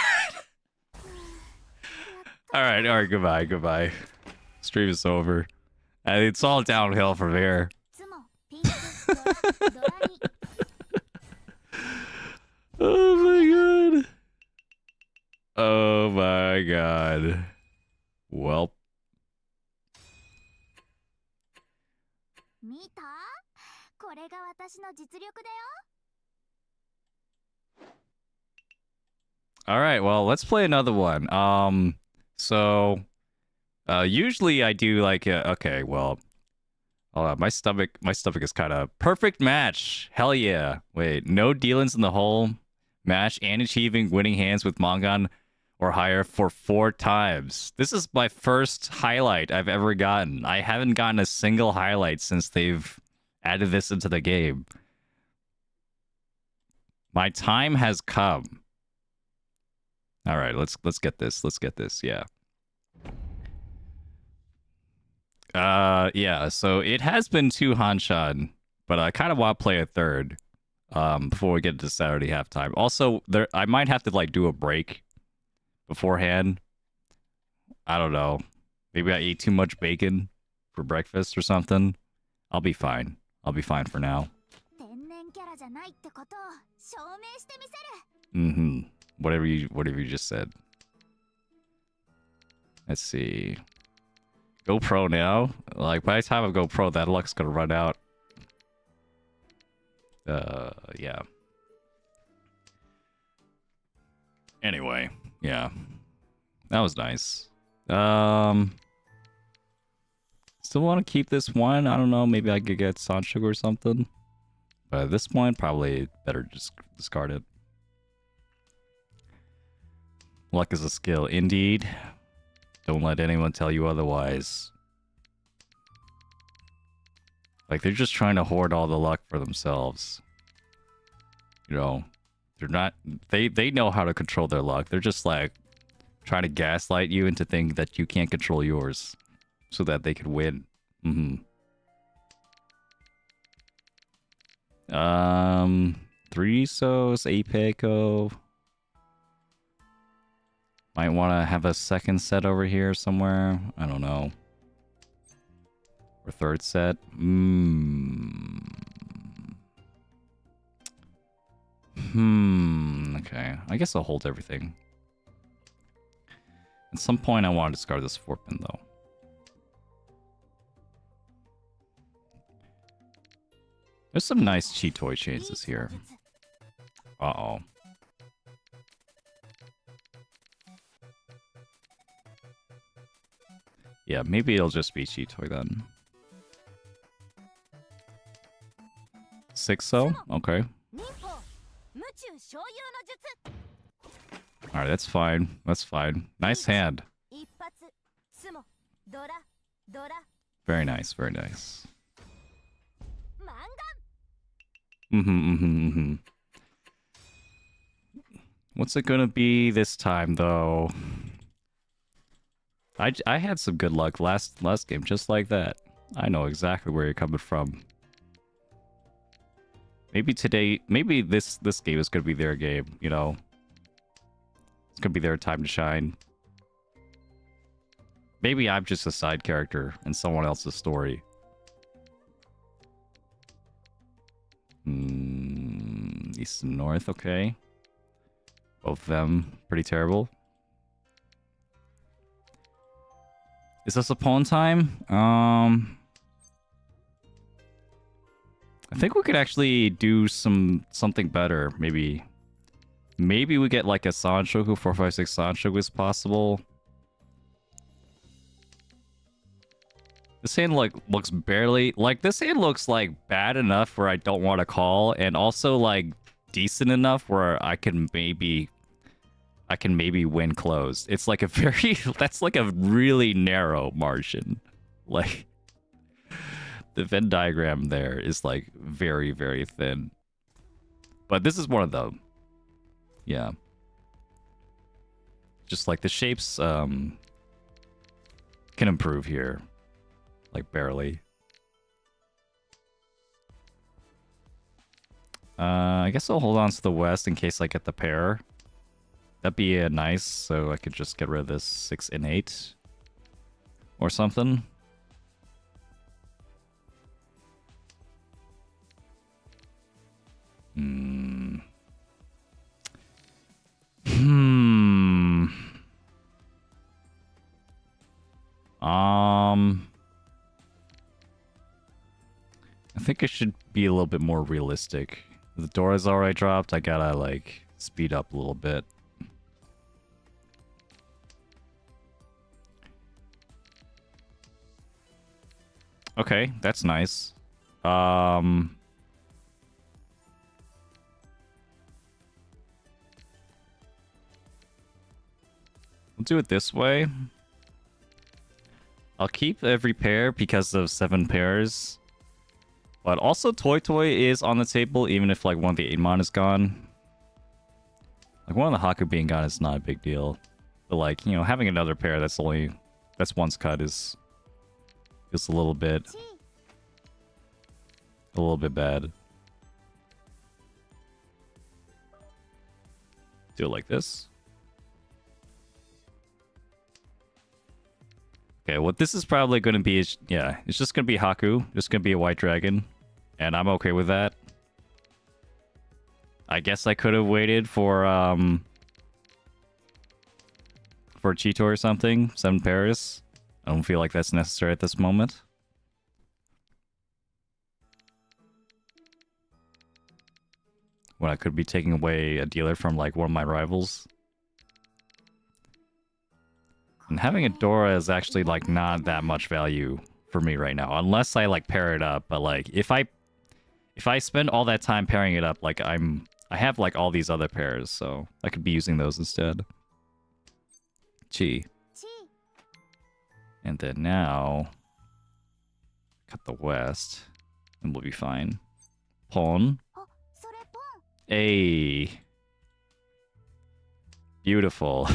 Alright, goodbye. Stream is over. It's all downhill from here. Oh my god. Oh my god. Well. Alright, well, let's play another one. Usually I do like, okay, well, my stomach is kind of perfect match. Hell yeah. Wait, no dealings in the whole match and achieving winning hands with Mongon or higher for 4 times. This is my first highlight I've ever gotten. I haven't gotten a single highlight since they've added this into the game. My time has come. All right, let's get this. Let's get this. Yeah. Yeah, so it has been 2 Hanshan, but I kind of want to play a third before we get into Saturday halftime. Also, I might have to like do a break beforehand. I don't know. Maybe I ate too much bacon for breakfast or something. I'll be fine. I'll be fine for now. Mm-hmm. Whatever you just said. Let's see. GoPro now. Like by the time I go pro, that luck's gonna run out. Yeah. Anyway, yeah. That was nice. Still want to keep this one. I don't know. Maybe I could get Sancho or something. But at this point, probably better just discard it. Luck is a skill, indeed. Don't let anyone tell you otherwise. Like, they're just trying to hoard all the luck for themselves. You know, they're not... They know how to control their luck. They're just, like, trying to gaslight you into thinking that you can't control yours. So that they could win. Mm-hmm. 3 Sos, Apeco. Might want to have a second set over here somewhere. I don't know. Or third set. Okay. I guess I'll hold everything. At some point, I want to discard this 4-pin, though. There's some nice cheat toy chances here. Uh-oh. Yeah, maybe it'll just be cheat toy then. 6 so? Okay. Alright, that's fine. That's fine. Nice hand. Very nice, very nice. What's it gonna be this time, though? I had some good luck last game, just like that. I know exactly where you're coming from. Maybe today, maybe this game is gonna be their game, you know? It's gonna be their time to shine. Maybe I'm just a side character in someone else's story. East and North, okay. Both of them pretty terrible. Is this a pawn time? I think we could actually do something better. Maybe we get like a Sanshoku, 456 Sanshoku is possible. This hand looks barely like this hand looks like bad enough where I don't want to call, and also like decent enough where I can maybe win closed. It's like a that's like a really narrow margin. Like the Venn diagram there is like very, very thin. But this is one of them. Yeah. Just like the shapes can improve here. Like barely. I guess I'll hold on to the west in case I get the pair. That'd be nice, so I could just get rid of this 6 and 8 or something. I think I should be a little bit more realistic. The door is already dropped. I gotta like speed up a little bit. Okay, that's nice. We'll do it this way. I'll keep every pair because of 7 pairs. But also Toy Toy is on the table, even if like one of the 8-mon is gone. Like one of the Haku being gone is not a big deal. But like, you know, having another pair that's once cut is a little bit bad. Do it like this. Okay, what this is probably going to be is, yeah, it's just going to be Haku. Just going to be a white dragon. And I'm okay with that. I guess I could have waited for Cheeto or something. 7 pairs. I don't feel like that's necessary at this moment. When I could be taking away a dealer from like one of my rivals. And having a Dora is actually like not that much value for me right now, unless I like pair it up. But like if I spend all that time pairing it up, like I have like all these other pairs, so I could be using those instead. Chi. And then now cut the west and we'll be fine. Pon. Hey. Beautiful.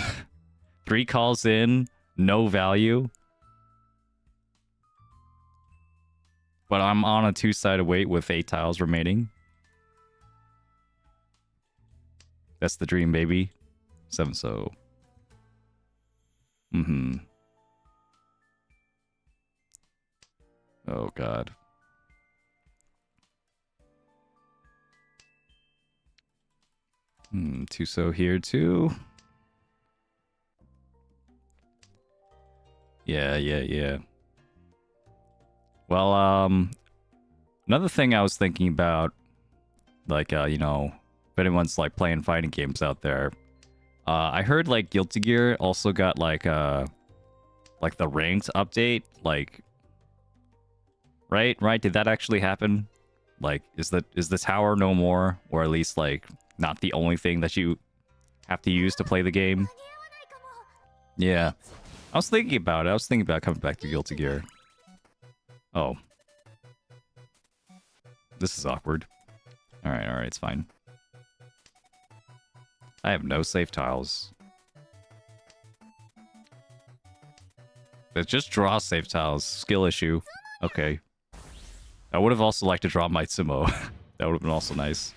3 calls in, no value. But I'm on a 2-sided wait with 8 tiles remaining. That's the dream, baby. 7 so. Oh god. Two so here too. Yeah. Well, another thing I was thinking about, like, you know, if anyone's like playing fighting games out there, I heard like Guilty Gear also got like the ranked update, like, right? Did that actually happen? Like, is the tower no more, or at least like not the only thing that you have to use to play the game? Yeah. I was thinking about it. I was thinking about coming back to Guilty Gear. Oh. This is awkward. Alright, it's fine. I have no safe tiles. But just draw safe tiles. Skill issue. Okay. I would have also liked to draw my Sumo. That would have been also nice.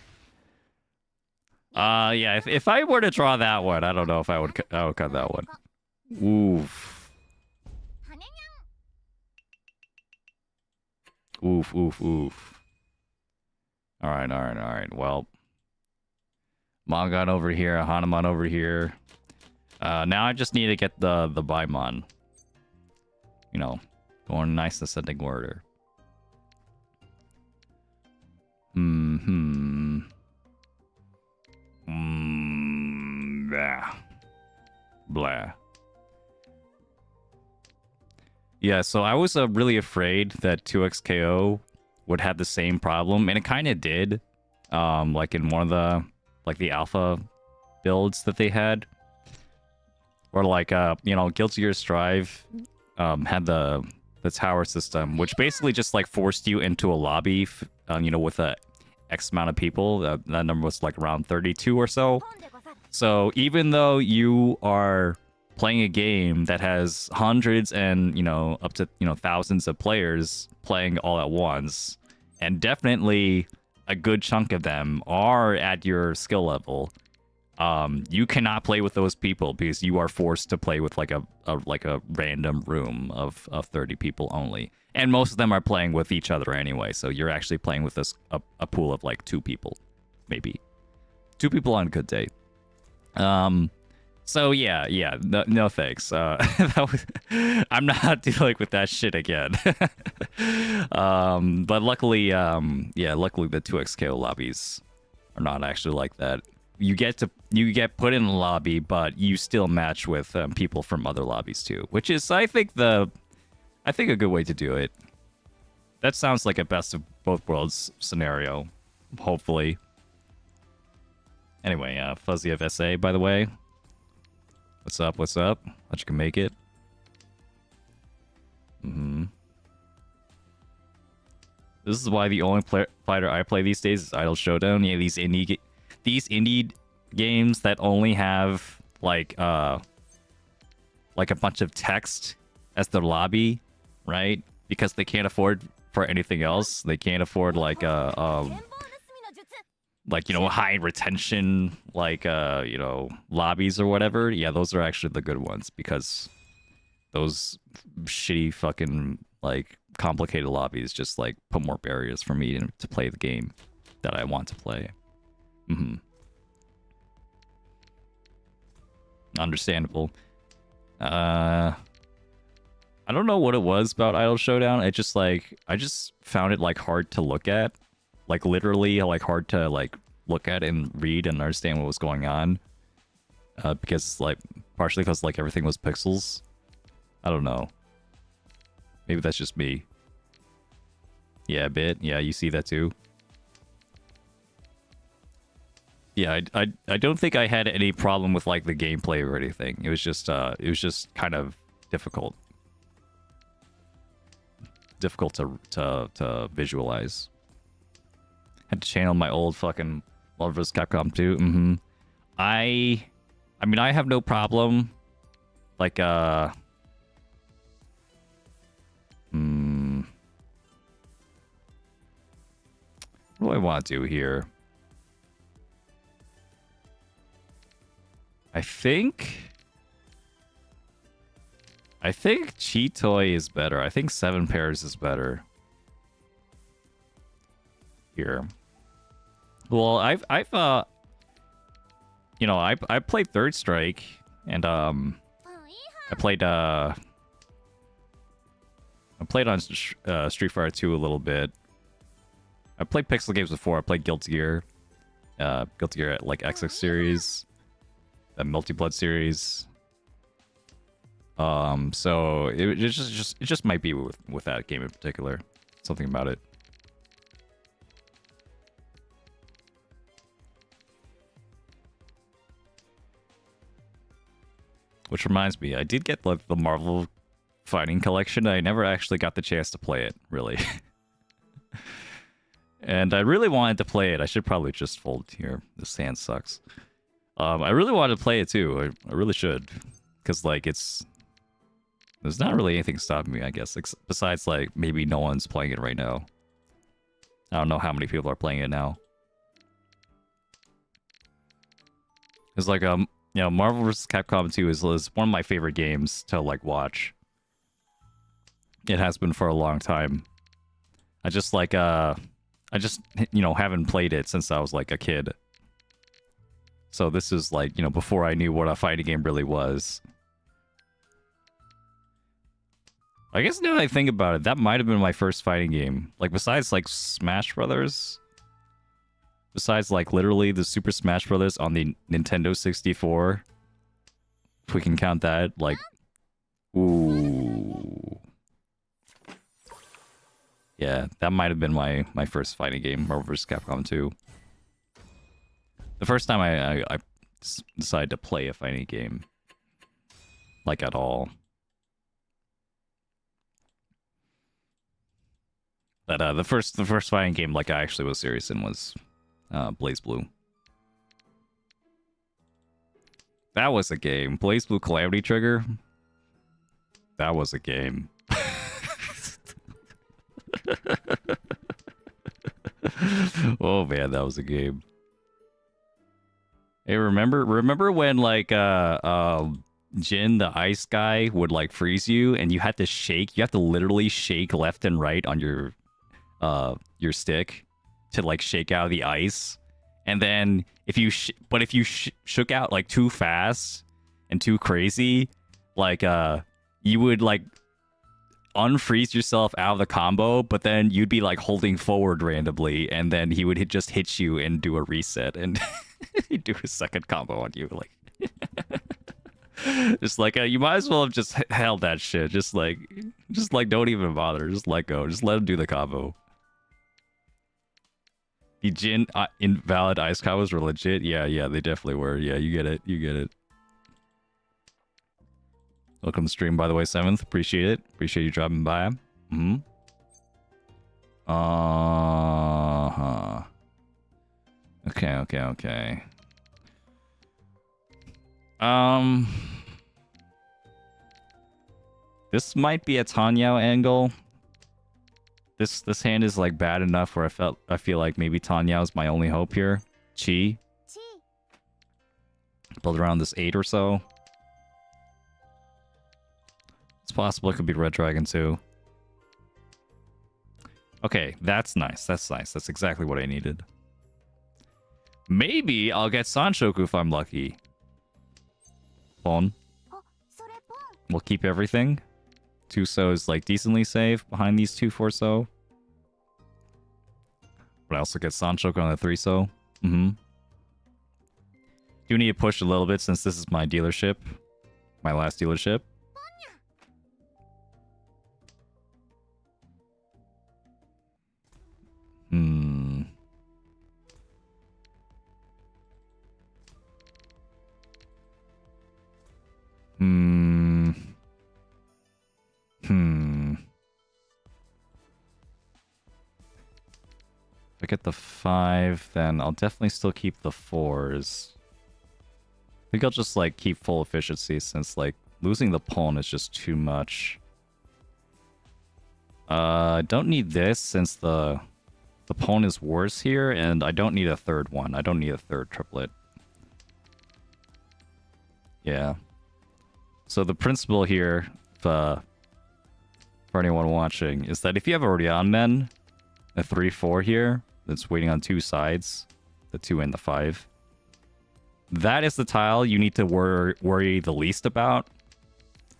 Yeah, if I were to draw that one, I don't know if I would cut that one. Oof. Oof. Alright. Well, Mongon over here, Hanuman over here. Now I just need to get the Baimon. You know, going nice ascending order. Blah. Yeah, so I was really afraid that 2xKO would have the same problem, and it kind of did. Like in one of the alpha builds that they had, or like you know, Guilty Gear Strive had the tower system, which basically just like forced you into a lobby, you know, with a X amount of people. That number was like around 32 or so. So even though you are playing a game that has hundreds and, you know, up to, you know, thousands of players playing all at once, and definitely a good chunk of them are at your skill level, you cannot play with those people because you are forced to play with like a random room of 30 people only. And most of them are playing with each other anyway, so you're actually playing with a pool of like 2 people, maybe 2 people on a good day. So yeah, no thanks. I'm not dealing with that shit again. But luckily, luckily the 2xKO lobbies are not actually like that. You get put in the lobby, but you still match with people from other lobbies too, which is I think a good way to do it. That sounds like a best of both worlds scenario, hopefully. Anyway, Fuzzy of SA, by the way. What's up? Thought you can make it. This is why the only fighter I play these days is Idle Showdown. Yeah, these indie games that only have like a bunch of text as their lobby, right? Because they can't afford for anything else. They can't afford like high retention lobbies or whatever. Yeah, those are actually the good ones because those shitty fucking like complicated lobbies just like put more barriers for me to play the game that I want to play. Understandable. I don't know what it was about Idle Showdown. I just found it like hard to look at, like literally like hard to like look at and read and understand what was going on. Because like partially because like everything was pixels. I don't know. Maybe that's just me. Yeah, a bit. Yeah, you see that too. Yeah, I don't think I had any problem with like the gameplay or anything. It was just kind of difficult. Difficult to visualize. Had to channel my old fucking Marvel vs. Capcom 2. I mean I have no problem like what do I want to do here? I think Cheat Toy is better. I think 7 Pairs is better. Here. Well, I played Third Strike and I played on Street Fighter 2 a little bit. I played Pixel games before. I played Guilty Gear. Guilty Gear like XX series. Multi Blood series. So it just might be with that game in particular. Something about it. Which reminds me, I did get like the Marvel Fighting Collection. I never actually got the chance to play it, really. And I really wanted to play it. I should probably just fold here. The sand sucks. I really wanted to play it too. I really should. Because, like, there's not really anything stopping me, I guess. Besides, like, maybe no one's playing it right now. I don't know how many people are playing it now. It's like, Marvel vs. Capcom 2 is one of my favorite games to, like, watch. It has been for a long time. I just haven't played it since I was, like, a kid. So this is, like, before I knew what a fighting game really was. I guess now that I think about it, that might have been my first fighting game. Like, besides, like, Smash Brothers. Besides, like, literally the Super Smash Brothers on the Nintendo 64. If we can count that, like... Ooh. Yeah, that might have been my first fighting game, Marvel vs. Capcom 2. The first time I decided to play a fighting game. Like, at all. But the first fighting game like I actually was serious in was Blaze Blue. That was a game. Blaze Blue Calamity Trigger. That was a game. Oh man, that was a game. Hey, remember when like Jin, the ice guy, would like freeze you and you had to shake, you have to literally shake left and right on your stick to like shake out the ice. And then if you shook out like too fast and too crazy, like you would like unfreeze yourself out of the combo, but then you'd be like holding forward randomly, and then he would just hit you and do a reset, and he'd do a second combo on you. Like, just like you might as well have just held that shit. Just like don't even bother. Just let go. Just let him do the combo. The Jin invalid ice combos were legit. Yeah, they definitely were. Yeah, you get it. Welcome to stream, by the way, 7th. Appreciate it. Appreciate you dropping by. Uh-huh. Okay. This might be a Tanyao angle. This hand is like bad enough where I feel like maybe Tanyao is my only hope here. Chi. Build around this 8 or so. It's possible it could be Red Dragon too. Okay, that's nice. That's nice. That's exactly what I needed. Maybe I'll get Sanshoku if I'm lucky. Pawn. We'll keep everything. 2 so is like decently safe behind these 2 4 so. But I also get Sanshoku on the 3 so. Do need to push a little bit since this is my dealership. My last dealership. If I get the 5, then I'll definitely still keep the 4s. I think I'll just like keep full efficiency since like losing the pawn is just too much. I don't need this since the pawn is worse here, and I don't need a third one. I don't need a third triplet. Yeah. So the principle here, for anyone watching, is that if you have a Ryanmen, a 3-4 here that's waiting on 2 sides, the 2 and the 5, that is the tile you need to worry the least about.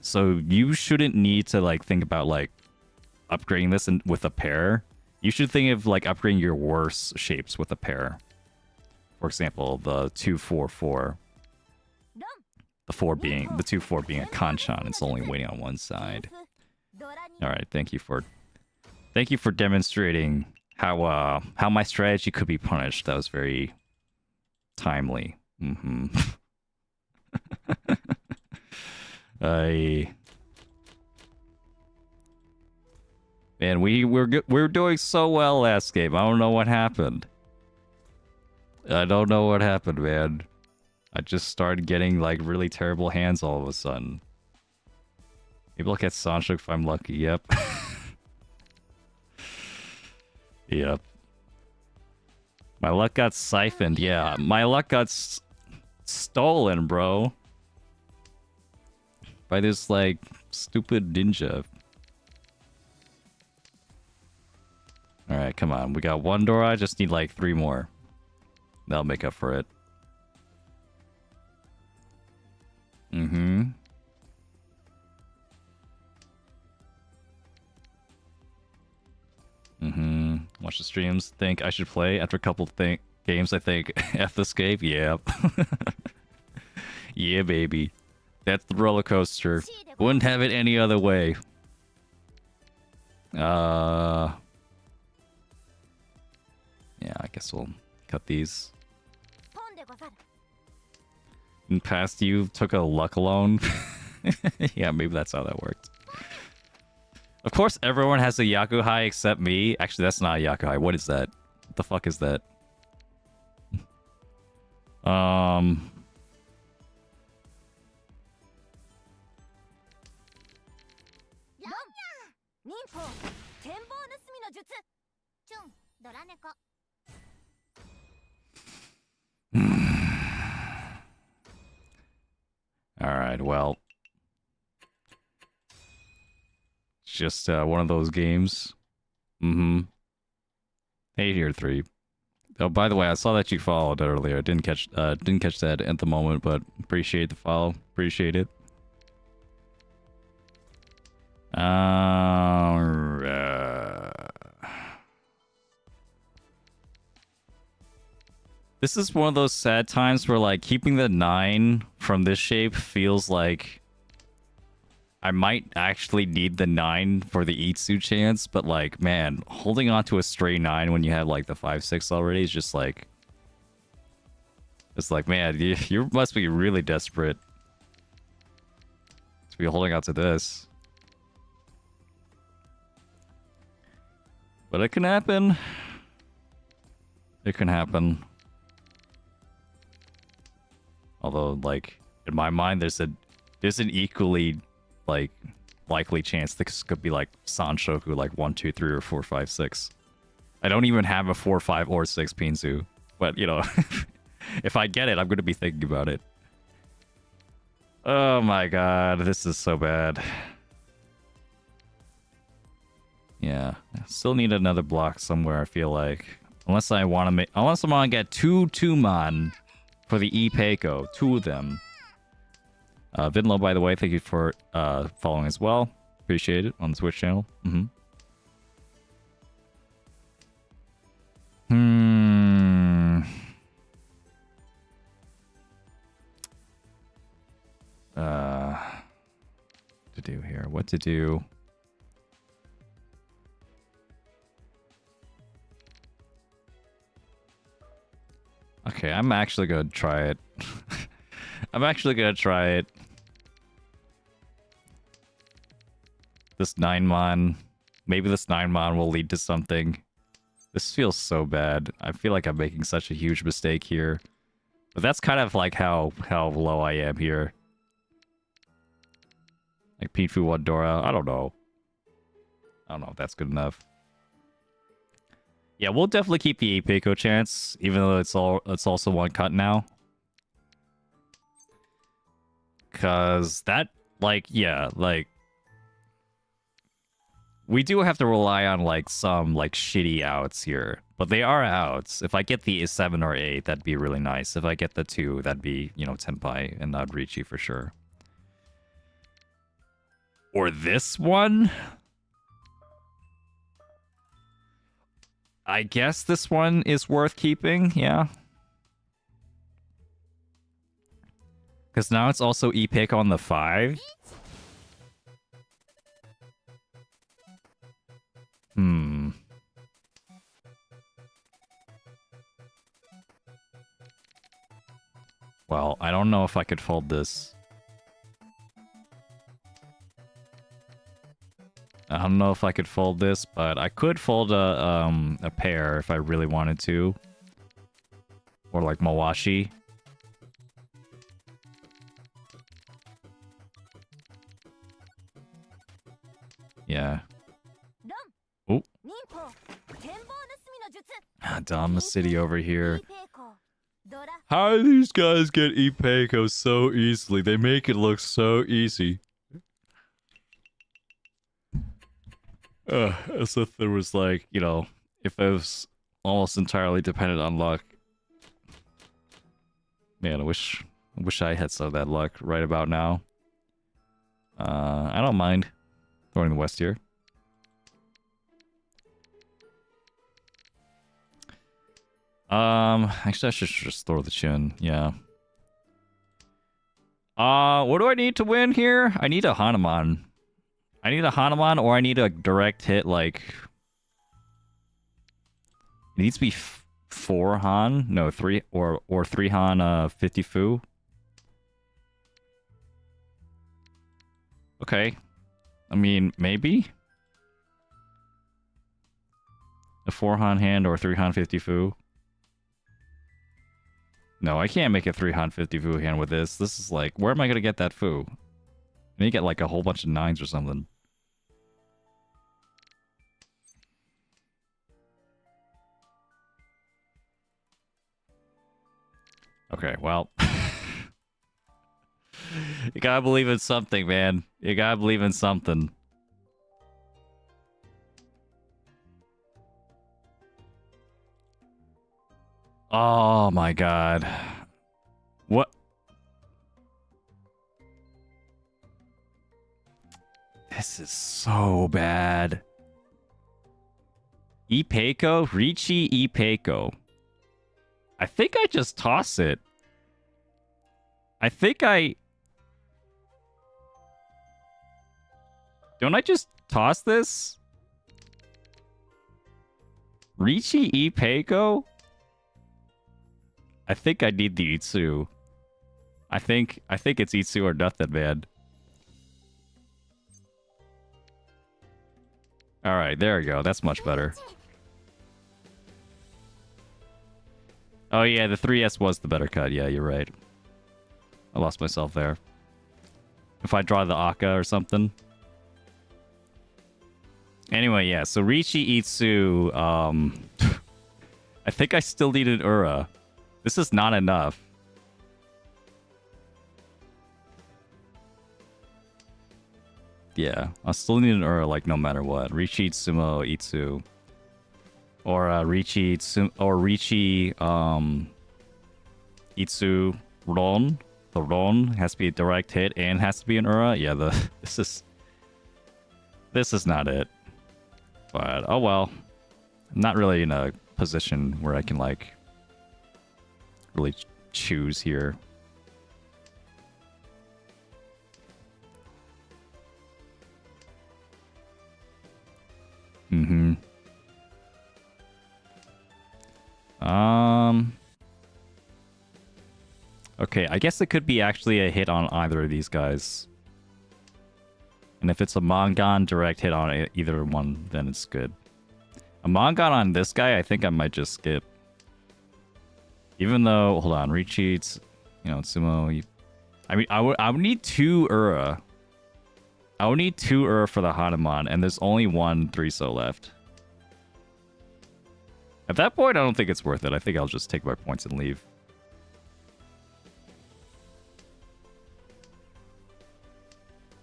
So you shouldn't need to like think about like upgrading this with a pair. You should think of like upgrading your worse shapes with a pair. For example, the 2-4-4. The 2-4 being a Kanchan. It's only waiting on one side. All right, thank you for demonstrating how my strategy could be punished. That was very timely. Man, we're doing so well last game. I don't know what happened. Man. I just started getting like really terrible hands all of a sudden. Maybe I'll get Sanshok if I'm lucky. Yep. Yep. My luck got siphoned. Yeah, my luck got stolen, bro. By this like stupid ninja. All right, come on. We got 1 door. I just need like 3 more. That'll make up for it. Watch the streams. Think I should play after a couple games. I think F this game. Yeah. Yeah, baby. That's the roller coaster. Wouldn't have it any other way. Yeah, I guess we'll cut these. In past, you took a luck alone. Yeah, maybe that's how that worked. Of course, everyone has a Yakuhai except me. Actually, that's not a Yakuhai. What is that? What the fuck is that? Alright, well. It's just one of those games. Hey here, 3. Oh, by the way, I saw that you followed earlier. Didn't catch that at the moment, but appreciate the follow. Appreciate it. This is one of those sad times where, like, keeping the 9 from this shape feels like I might actually need the 9 for the Itsu chance, but, like, man, holding on to a stray 9 when you have, like, the 5-6 already is just, like... It's like, man, you must be really desperate to be holding on to this. But it can happen. It can happen. Although, like, in my mind, there's an equally, like, likely chance this could be, like, Sanshoku, like, 1, 2, 3, or 4, 5, 6. I don't even have a 4, 5, or 6 Pinzu. But, you know, if I get it, I'm going to be thinking about it. Oh my god, this is so bad. Yeah, I still need another block somewhere, I feel like. Unless I want to get 2 Tuman for the Ipeiko. 2 of them. Vinlo, by the way, thank you for following as well. Appreciate it on the Twitch channel. To do here. What to do? Okay, I'm actually gonna try it. I'm actually gonna try it. This 9-mon. Maybe this 9-mon will lead to something. This feels so bad. I feel like I'm making such a huge mistake here. But that's kind of like how low I am here. Like Pifu Wadora. I don't know. I don't know if that's good enough. Yeah, we'll definitely keep the Ipeiko chance, even though it's also 1 cut now. Cause that, like, yeah, like, we do have to rely on, like, some, like, shitty outs here. But they are outs. If I get the 7 or 8, that'd be really nice. If I get the 2, that'd be, you know, Tenpai and not Riichi for sure. Or this one? I guess this one is worth keeping, yeah. Because now it's also Epic on the 5. Well, I don't know if I could fold this. I don't know if I could fold this, but I could fold a pair if I really wanted to. Or like Mawashi. Yeah. Oh. Dama City over here. How do these guys get Ipeiko so easily? They make it look so easy. As if there was like, you know, if it was almost entirely dependent on luck. Man, I wish I had some of that luck right about now. I don't mind throwing the West here. Actually I should just throw the chin, yeah. What do I need to win here? I need a Hanuman. I need a Hanuman or I need a direct hit, like... It needs to be 4 Han? No, 3, or 3 Han, 50 Fu. Okay. I mean, maybe? A 4 Han hand or 3 Han 50 Fu. No, I can't make a 3 Han 50 Fu hand with this. This is like, where am I gonna get that Fu? I need to get like a whole bunch of 9s or something. Okay, well. You gotta believe in something, man. You gotta believe in something. Oh my god. What? This is so bad. Ipeiko? Riichi Ipeiko. I think I just toss it. I think I... Don't I just toss this? Riichi Ipeiko? I think I need the Itsu. I think it's Itsu or nothing, man. Alright, there we go. That's much better. Oh yeah, the 3S was the better cut. Yeah, you're right. I lost myself there. If I draw the Aka or something. Anyway, yeah, so Riichi Itsu, I think I still need an Ura. This is not enough. Yeah, I still need an Ura, like, no matter what. Riichi Itsumo Itsu. Or, Riichi Itsu... Or Riichi, Itsu Ron. The Ron has to be a direct hit and has to be an Ura. Yeah, This is not it. But, oh well. I'm not really in a position where I can, like, really choose here. Mm-hmm. Okay, I guess it could be actually a hit on either of these guys. And if it's a Mongon direct hit on either one, then it's good. A Mongon on this guy, I think I might just skip. Even though, hold on, Riichi, you know, Sumo. I mean, I would need 2 Ura. I would need 2 Ura for the Hanuman, and there's only 1 3-so left. At that point, I don't think it's worth it. I think I'll just take my points and leave.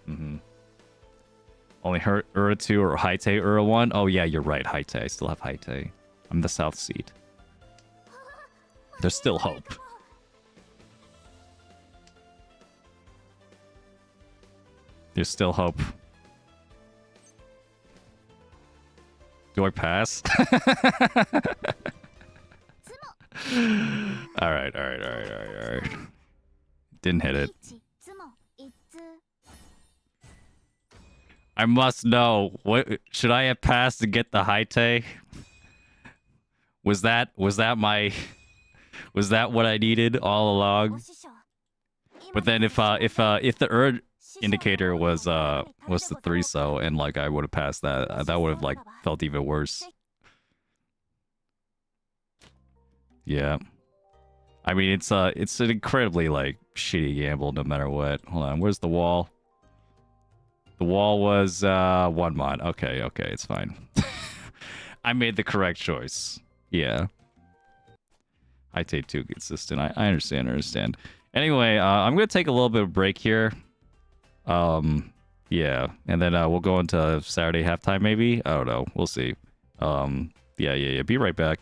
Mm-hmm. Only Ura 2 or Haite Ura 1? Oh yeah, you're right, Haite. I still have Haite. I'm the South Seat. There's still hope. There's still hope. Do I pass? Alright. Didn't hit it. I must know. What should I have passed to get the Haite? Was that what I needed all along? But then if the Ur indicator was the 3-so and like I would have passed that, that would have like felt even worse. Yeah. I mean it's an incredibly like shitty gamble no matter what. Hold on, where's the wall? The wall was 1 mod. Okay, it's fine. I made the correct choice. Yeah. I take 2 consistent. I understand. Anyway, I'm gonna take a little bit of break here. Yeah, and then we'll go into Saturday halftime maybe. I don't know. We'll see. Yeah. Be right back.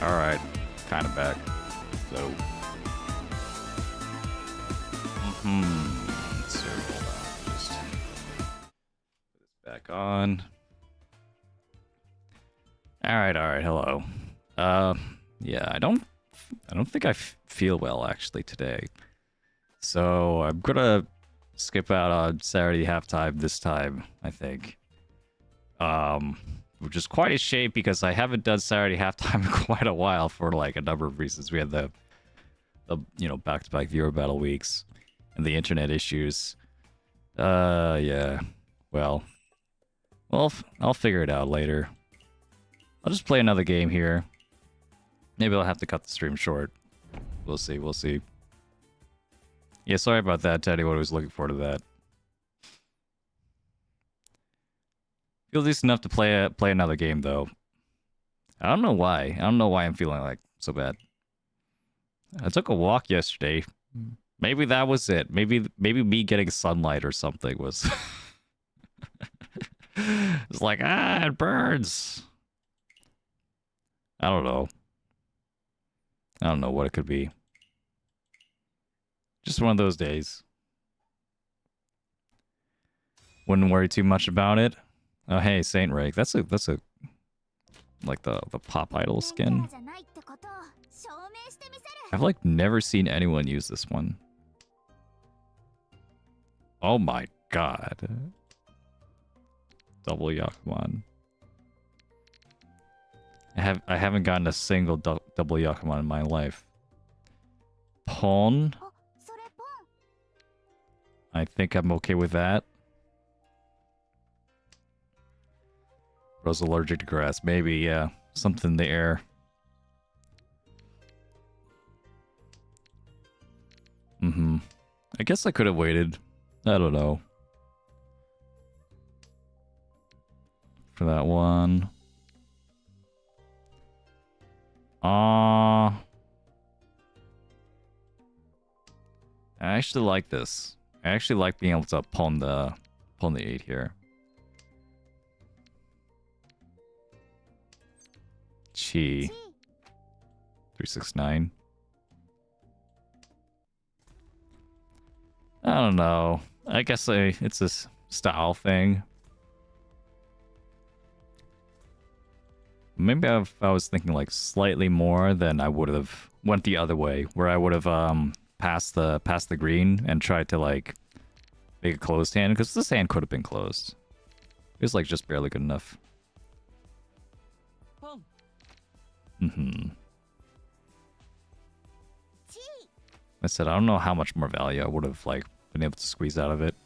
Alright, kind of back. So. So, hold on. Just put this back on. Alright, hello. Yeah, I don't think I feel well actually today. So, I'm gonna skip out on Saturday halftime this time, I think. Which is quite a shame because I haven't done Saturday halftime in quite a while for like a number of reasons. We had the back-to-back viewer battle weeks and the internet issues. Yeah. Well, I'll figure it out later. I'll just play another game here. Maybe I'll have to cut the stream short. We'll see. Yeah, sorry about that to anyone who was looking forward to that. Feel decent enough to play another game though. I don't know why. I'm feeling like so bad. I took a walk yesterday. Maybe that was it. Maybe me getting sunlight or something was. It's like it burns. I don't know. I don't know what it could be. Just one of those days. Wouldn't worry too much about it. Oh hey, Saint Rake. That's a like the pop idol skin. I've like never seen anyone use this one. Oh my god. Double Yakuman. I haven't gotten a single double Yakuman in my life. Pawn. I think I'm okay with that. Bro's allergic to grass. Maybe, yeah. Something in the air. I guess I could have waited. I don't know. For that one. I actually like this. I actually like being able to pawn the 8 here. Chi. 369. I don't know. I guess it's a style thing. Maybe if I was thinking like slightly more, then I would have went the other way, where I would have passed the green and tried to like make a closed hand, because this hand could have been closed. It was like just barely good enough. I said I don't know how much more value I would have like been able to squeeze out of it.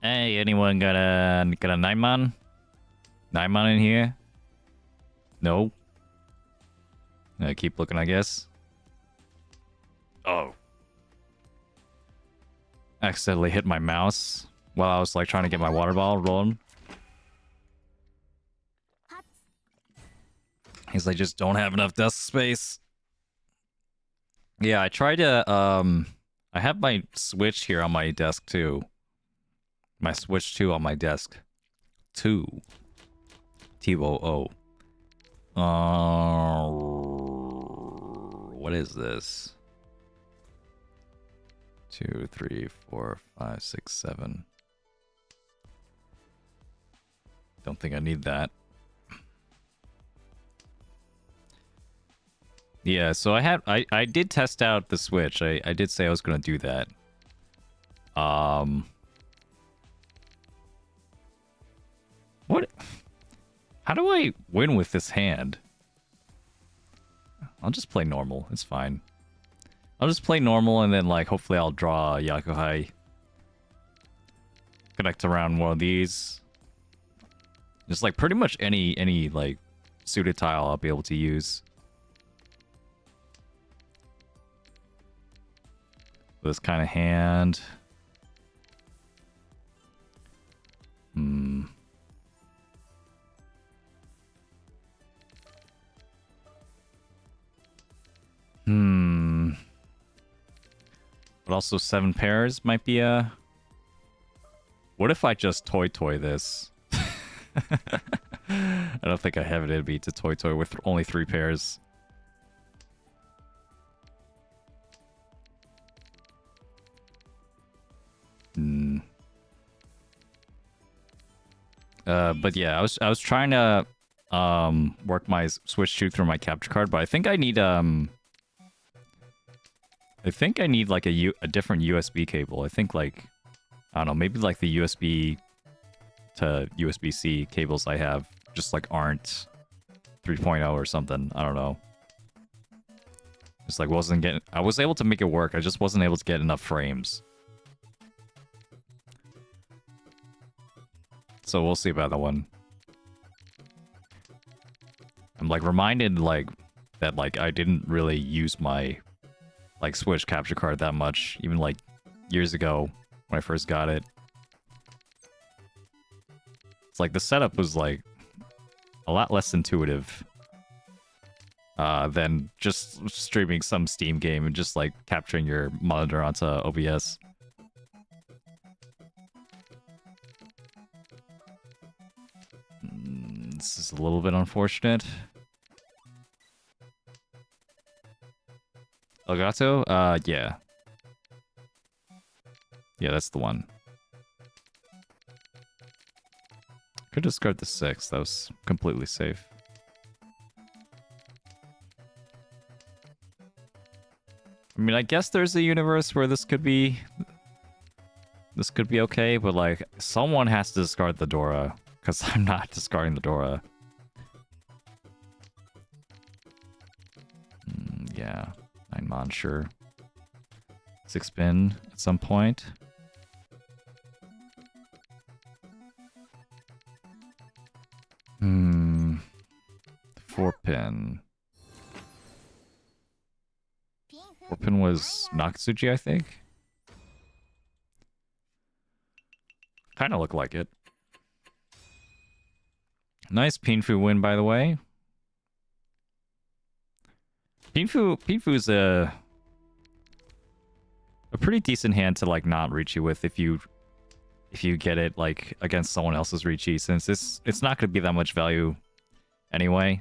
Hey, anyone got a 9-man? 9-man in here? No. Keep looking, I guess. Oh. Accidentally hit my mouse while I was like trying to get my water bottle rolling. He's like, just don't have enough desk space. Yeah, I tried to I have my Switch here on my desk too. My Switch 2 on my desk. 2. T-O-O. What is this? 2, 3, 4, 5, 6, 7. Don't think I need that. Yeah, so I did test out the Switch. I did say I was gonna do that. What? How do I win with this hand? I'll just play normal. It's fine. I'll just play normal and then like hopefully I'll draw Yakuhai. Connect around one of these. Just like pretty much any like suited tile I'll be able to use. This kind of hand. But also 7 pairs might be a... What if I just toy this? I don't think I have it in me to toy with only 3 pairs. Hmm. But yeah, I was trying to work my Switch 2 through my capture card, but I think I need like a different USB cable. I think like I don't know, maybe like the USB to USB-C cables I have just like aren't 3.0 or something. I don't know. It's like wasn't getting. I was able to make it work. I just wasn't able to get enough frames. So we'll see about that one. I'm like reminded like that like I didn't really use my like Switch capture card that much, even like years ago when I first got it. It's like the setup was like a lot less intuitive than just streaming some Steam game and just like capturing your monitor onto OBS. This is a little bit unfortunate. Elgato? Yeah. Yeah, that's the one. Could discard the 6. That was completely safe. I mean, I guess there's a universe where this could be okay, but like someone has to discard the Dora because I'm not discarding the Dora. Yeah, 9 mon, sure. 6 pin at some point. Hmm. 4 pin. 4 pin was Nakatsuchi, I think. Kind of look like it. Nice Pinfu win, by the way. Pinfu's a pretty decent hand to like not Riichi with if you get it like against someone else's Riichi, since it's not going to be that much value anyway.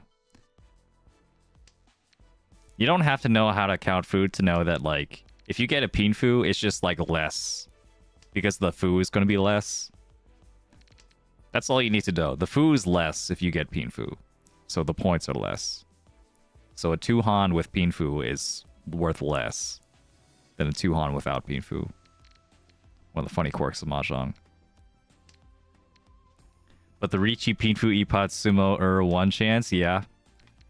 You don't have to know how to count food to know that like if you get a Pinfu, it's just like less because the Fu is going to be less. That's all you need to know. The Fu is less if you get Pinfu, so the points are less. So a 2-Han with Pinfu is worth less than a 2-Han without Pinfu. One of the funny quirks of Mahjong. But the Riichi Pinfu Epot Sumo 1 chance, yeah.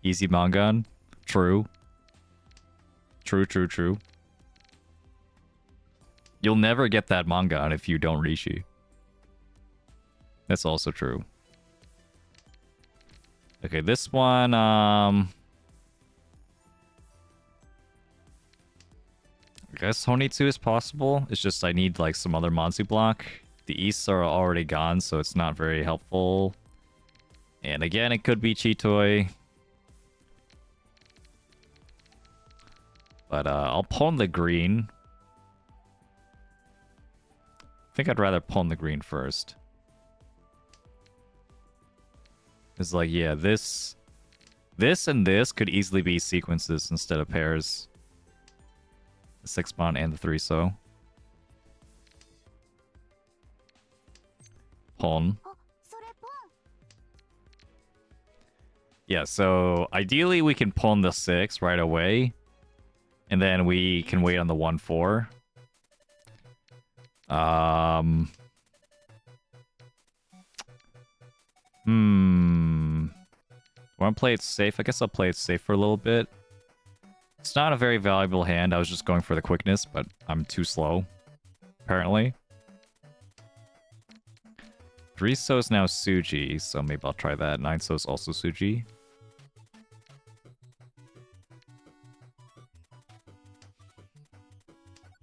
Easy Mangan. True. True. You'll never get that Mangan if you don't Riichi. That's also true. Okay, this one, I guess Honitsu is possible. It's just I need like some other Mansu block. The Easts are already gone, so it's not very helpful. And again, it could be Chitoi. But I'll pawn the green. I think I'd rather pawn the green first. It's like, yeah, this and this could easily be sequences instead of pairs. The 6 mon and the 3 so. Pawn. Yeah, so ideally we can pawn the 6 right away. And then we can wait on the 1-4. Want to play it safe? I guess I'll play it safe for a little bit. It's not a very valuable hand. I was just going for the quickness, but I'm too slow, apparently. 3 so is now Suji, so maybe I'll try that. 9 so is also Suji.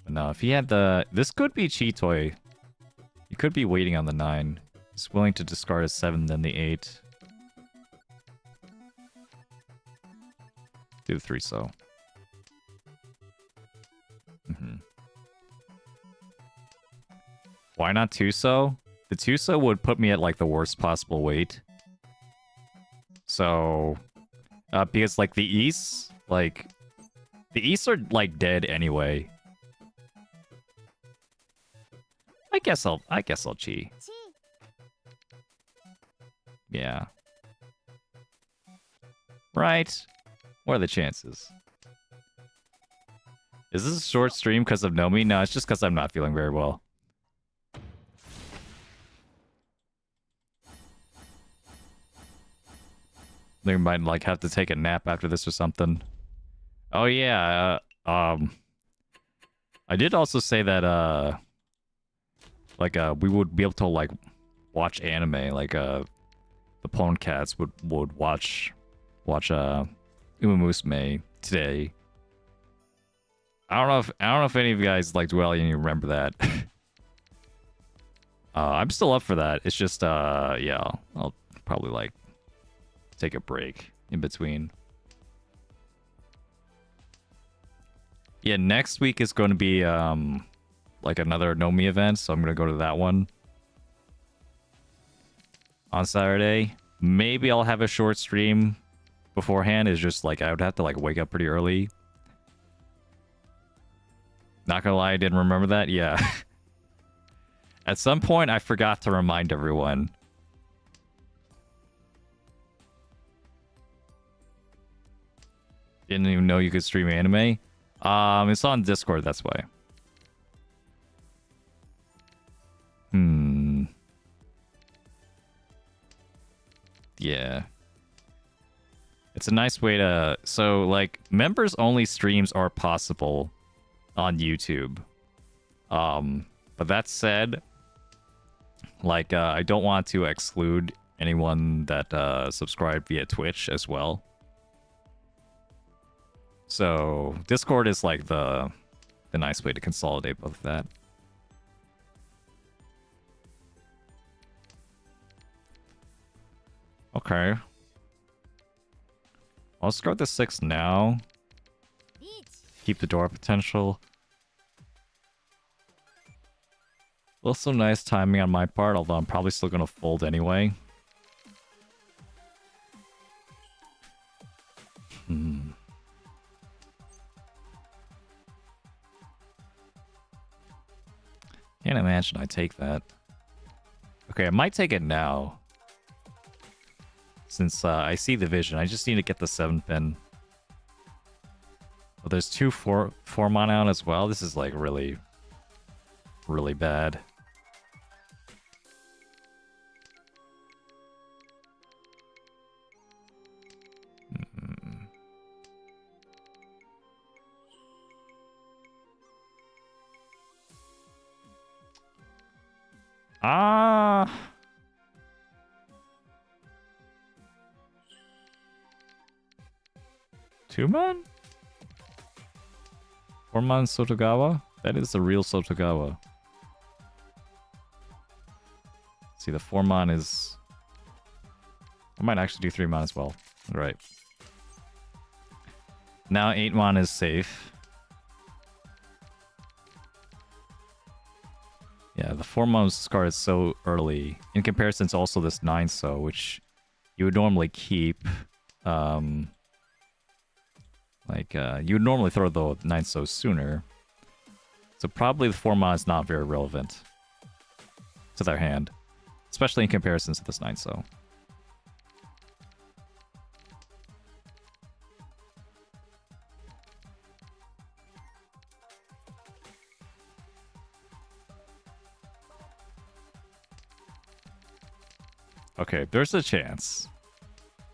But no, if he had the... This could be Chitoi. He could be waiting on the 9. He's willing to discard a 7, then the 8. Do the 3 so. Why not 2 so? the Tusa would put me at like the worst possible weight. So, because like the East are like dead anyway. I guess I'll chi. Yeah. Right. What are the chances? Is this a short stream because of Nomi? No, it's just because I'm not feeling very well. They might like have to take a nap after this or something. Oh yeah, I did also say that we would be able to like watch anime, like the Pwn Cats would watch Uma Musume today. I don't know if any of you guys like Dwelly and you remember that. I'm still up for that. It's just yeah, I'll probably like take a break in between. Yeah, next week is going to be like another Nomi event, so I'm going to go to that one on Saturday. Maybe I'll have a short stream beforehand. It's just like I would have to like wake up pretty early. Not gonna lie, I didn't remember that. Yeah. At some point, I forgot to remind everyone. Didn't even know you could stream anime. It's on Discord, that's why. Yeah. It's a nice way to... So, like, members-only streams are possible on YouTube. But that said, like, I don't want to exclude anyone that subscribed via Twitch as well. So Discord is like the nice way to consolidate both of that. Okay. I'll start the 6 now. Keep the door potential. Also nice timing on my part, although I'm probably still gonna fold anyway. Can't imagine I take that. Okay, I might take it now. Since I see the vision. I just need to get the 7 pin. Oh, there's 2 4 mana out as well. This is like really, really bad. Two-man? 4-man Sotogawa? That is the real Sotogawa. See, the 4-man is... I might actually do 3-man as well. Alright. Now 8-man is safe. Yeah, the 4-man card is so early. In comparison to also this 9-so, which you would normally keep. You would normally throw the 9-so sooner. So probably the 4-man is not very relevant to their hand. Especially in comparison to this 9-so. Okay, there's a chance.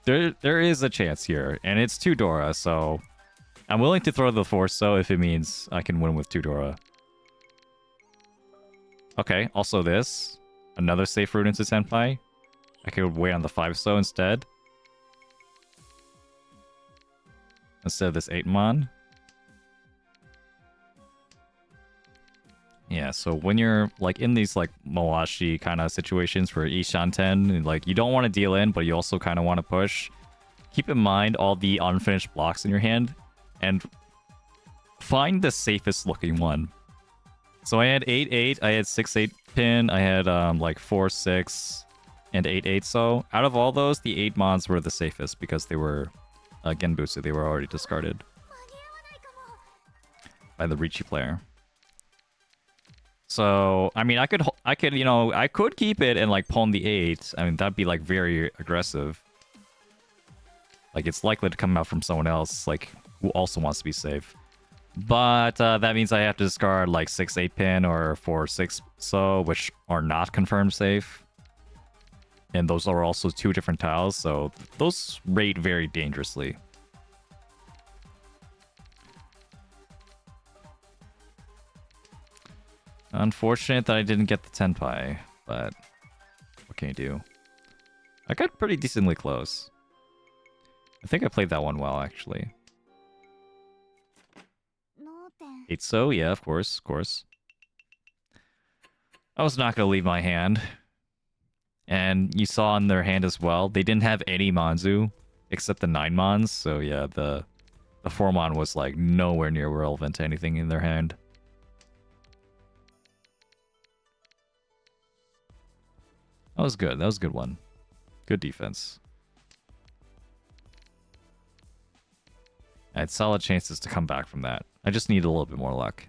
There is a chance here, and it's 2 Dora, so I'm willing to throw the 4-so if it means I can win with 2 Dora. Okay, also this. Another safe route into Senpai. I could wait on the 5-so instead. Instead of this 8-man. Yeah, so when you're like in these like Mawashi kind of situations for Ishanten, like you don't want to deal in, but you also kind of want to push. Keep in mind all the unfinished blocks in your hand and find the safest looking one. So I had 8-8, I had 6-8 pin. I had like 4, 6, and 8, 8. So out of all those, the 8 mons were the safest because they were genbutsu. They were already discarded by the Riichi player. So I mean, I could you know, I could keep it and like pawn the 8. I mean, that'd be like very aggressive. Like it's likely to come out from someone else, like who also wants to be safe. But that means I have to discard like 6, 8 pin or 4, 6 so, which are not confirmed safe. And those are also 2 different tiles, so those rate very dangerously. Unfortunate that I didn't get the Tenpai, but what can you do? I got pretty decently close. I think I played that one well, actually. 8 so, yeah, of course, of course. I was not going to leave my hand. And you saw in their hand as well, they didn't have any Manzu except the 9 Mons. So yeah, the 4 Mon was like nowhere near relevant to anything in their hand. That was good. That was a good one. Good defense. I had solid chances to come back from that. I just need a little bit more luck.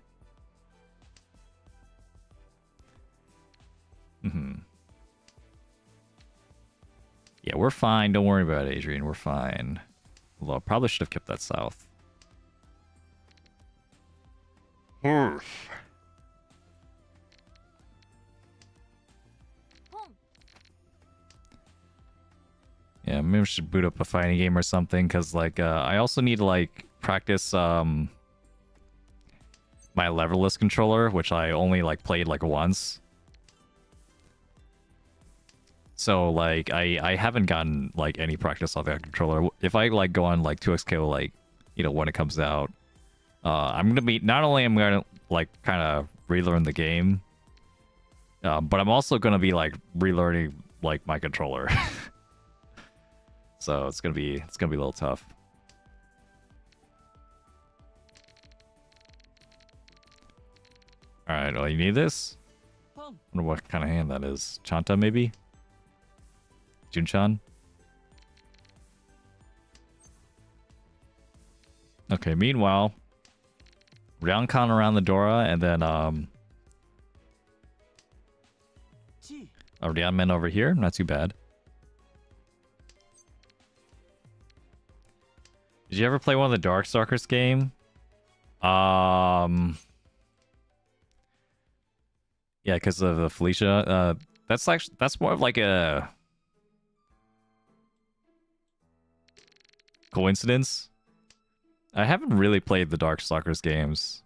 Yeah, we're fine. Don't worry about it, Adrian. We're fine. Although I probably should have kept that south. Yeah, maybe I should boot up a fighting game or something, because like I also need to like practice my leverless controller, which I only like played like once. So like I haven't gotten like any practice on that controller. If I like go on like 2xko like, you know, when it comes out, I'm gonna be not only am I gonna like kind of relearn the game, but I'm also gonna be like relearning like my controller. So it's gonna be a little tough. All right, well, you need this. I wonder what kind of hand that is. Chanta maybe. Junchan. Okay. Meanwhile, Ryankon around the Dora, and then a Ryanman over here. Not too bad. Did you ever play one of the Darkstalkers game? Yeah, because of the Felicia. That's more of like a coincidence. I haven't really played the Darkstalkers games.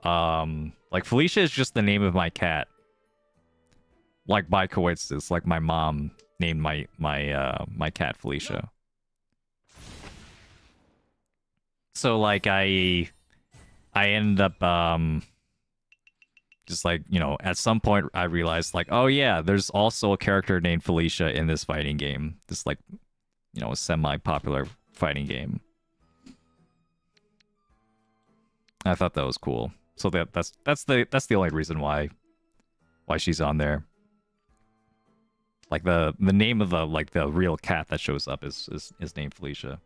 Like Felicia is just the name of my cat. Like by coincidence, like my mom named my cat Felicia. So like I ended up just like, you know, at some point I realized like, oh yeah, there's also a character named Felicia in this fighting game. This like, you know, a semi-popular fighting game. I thought that was cool. So that's the only reason why she's on there. Like the name of the real cat that shows up is named Felicia.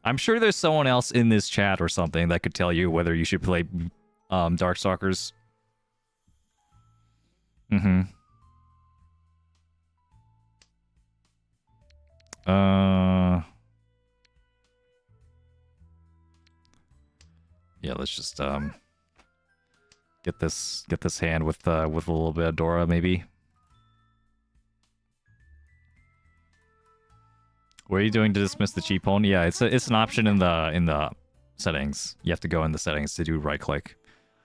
I'm sure there's someone else in this chat or something that could tell you whether you should play Darkstalkers. Yeah, let's just get this hand with a little bit of Dora maybe. What are you doing to dismiss the cheap pawn? Yeah, it's an option in the settings. You have to go in the settings to do right click.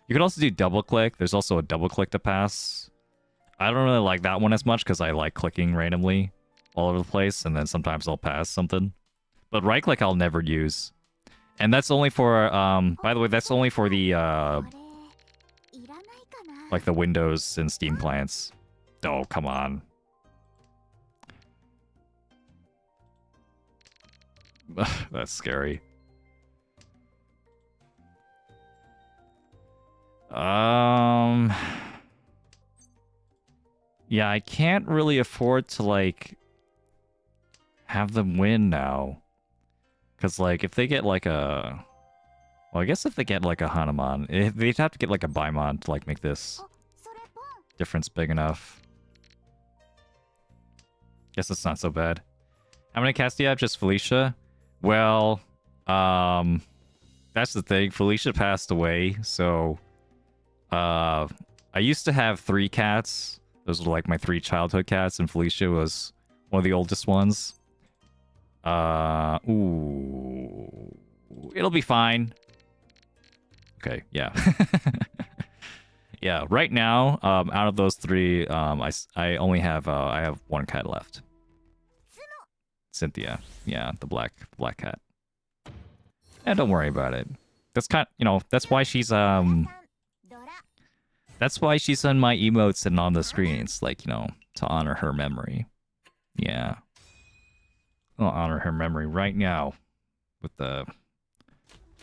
You can also do double click. There's also a double click to pass. I don't really like that one as much because I like clicking randomly all over the place, and then sometimes I'll pass something. But right click I'll never use. And that's only for by the way, that's only for the like the Windows and Steam clients. Oh, come on. That's scary. Yeah, I can't really afford to like have them win now. Cause like if they get like a, well, I guess if they get like a Hanuman, they'd have to get like a Baimon to like make this difference big enough. Guess it's not so bad. How many cats do you have? Just Felicia? Well, that's the thing. Felicia passed away, so I used to have 3 cats. Those were like my 3 childhood cats, and Felicia was one of the oldest ones. Ooh, it'll be fine. Okay, yeah. Yeah, right now, out of those 3, I only have I have 1 cat left. Cynthia, yeah, the black cat. And don't worry about it. That's that's why she's that's why she's on my emotes and on the screen. It's like, to honor her memory. Yeah. I'll honor her memory right now with the,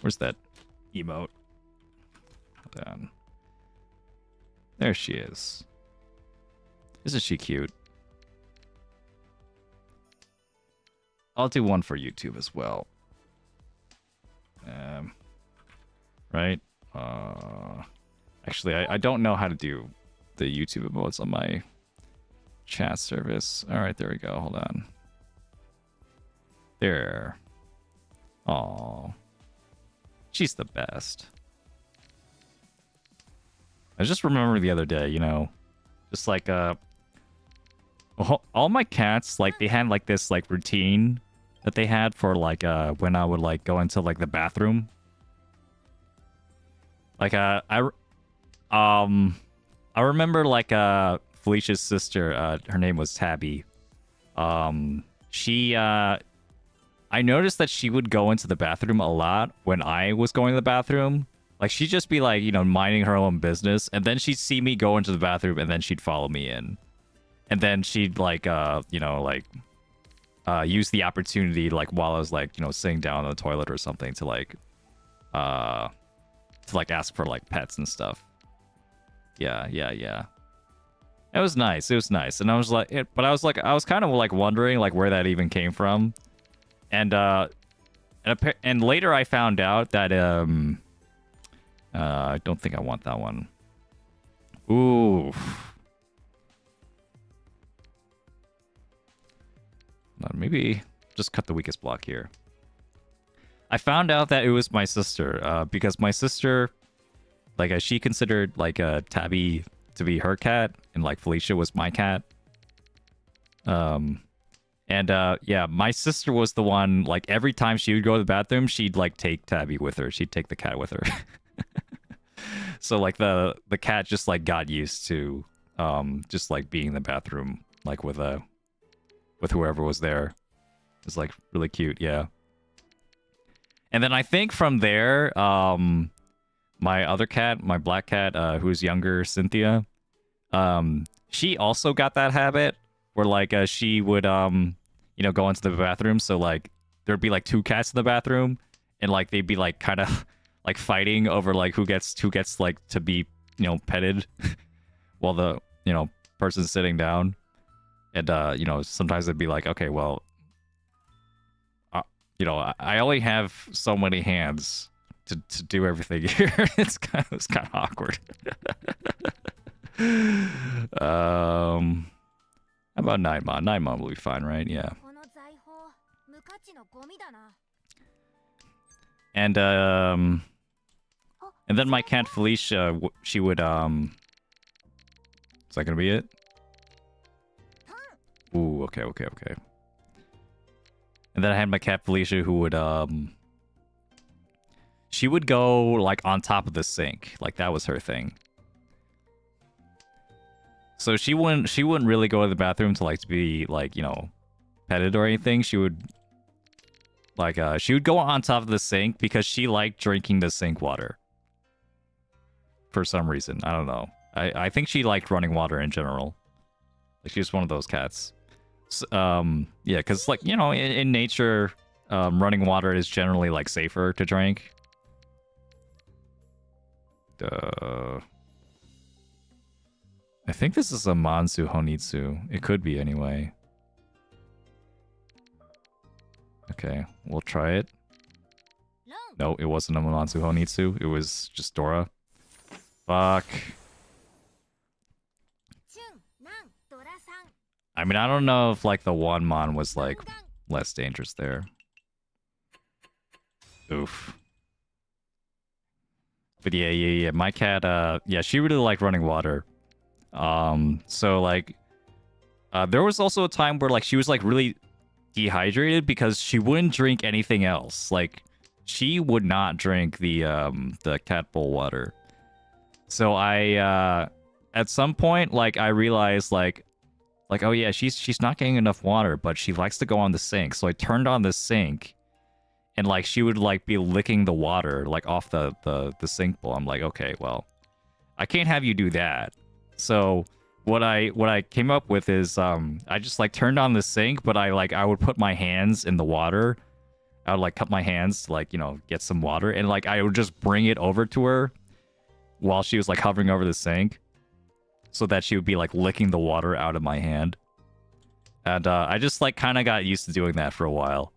where's that emote? Hold on. There she is. Isn't she cute? I'll do one for YouTube as well. Right? Actually, I don't know how to do the YouTube emotes on my chat service. All right, there we go. Hold on. There. Aw. She's the best. I just remember the other day, just like, all my cats, like, they had, like, this, like, routine that they had for, like, when I would, like, go into, like, the bathroom. Like, I remember, like, Felicia's sister, her name was Tabby. I noticed that she would go into the bathroom a lot when I was going to the bathroom. Like, she'd just be, like, minding her own business, and then she'd see me go into the bathroom, and then she'd follow me in. And then she'd, like, use the opportunity, like, while I was, like, sitting down on the toilet or something to, like, ask for, like, pets and stuff. Yeah. It was nice. And I was like, I was kind of, like, wondering, like, where that even came from. And later I found out that, I don't think I want that one. Ooh. Maybe just cut the weakest block here. I found out that it was my sister, because my sister, like, she considered, like, Tabby to be her cat, and, like, Felicia was my cat. Yeah, my sister was the one, like, every time she would go to the bathroom, she'd, like, take Tabby with her. She'd take the cat with her. So, like, the cat just, like, got used to, just, like, being in the bathroom, like, with whoever was there. It's, like, really cute, yeah. And then I think from there, my other cat, my black cat, who's younger, Cynthia, she also got that habit where, like, she would, go into the bathroom. So, like, there'd be, like, 2 cats in the bathroom, and, like, they'd be, like, kind of, like, fighting over, like, who gets, like, to be, petted while the, person's sitting down. And, sometimes it'd be like, okay, well, I only have so many hands to do everything here. It's kind of awkward. How about 9mon? 9mon will be fine, right? Yeah. And then my cat Felicia, she would Is that gonna be it? Ooh, okay. And then I had my cat Felicia who would she would go, like, on top of the sink. Like, that was her thing. So she wouldn't really go to the bathroom to, like, to be, like, petted or anything. She would, like, she would go on top of the sink because she liked drinking the sink water. For some reason. I don't know. I think she liked running water in general. Like, she's one of those cats. So, yeah, because, like, in nature, running water is generally, like, safer to drink. I think this is a Mansu Honitsu. It could be anyway. Okay, we'll try it. No, it wasn't a Mansu Honitsu. It was just Dora. Fuck. I mean, I don't know if like the one mon was like less dangerous there. Oof. But yeah. My cat, yeah, she really liked running water. So like, there was also a time where like she was like really dehydrated because she wouldn't drink anything else. Like, she would not drink the cat bowl water. So I, at some point, like I realized like, oh yeah, she's not getting enough water, but she likes to go on the sink. So I turned on the sink. And like she would like be licking the water like off the sink bowl. I'm like, okay, well, I can't have you do that. So what I came up with is I just like turned on the sink, but I would put my hands in the water. I would like cup my hands to like, you know, get some water, and like I would just bring it over to her while she was like hovering over the sink, so that she would be like licking the water out of my hand. And I just like kind of got used to doing that for a while.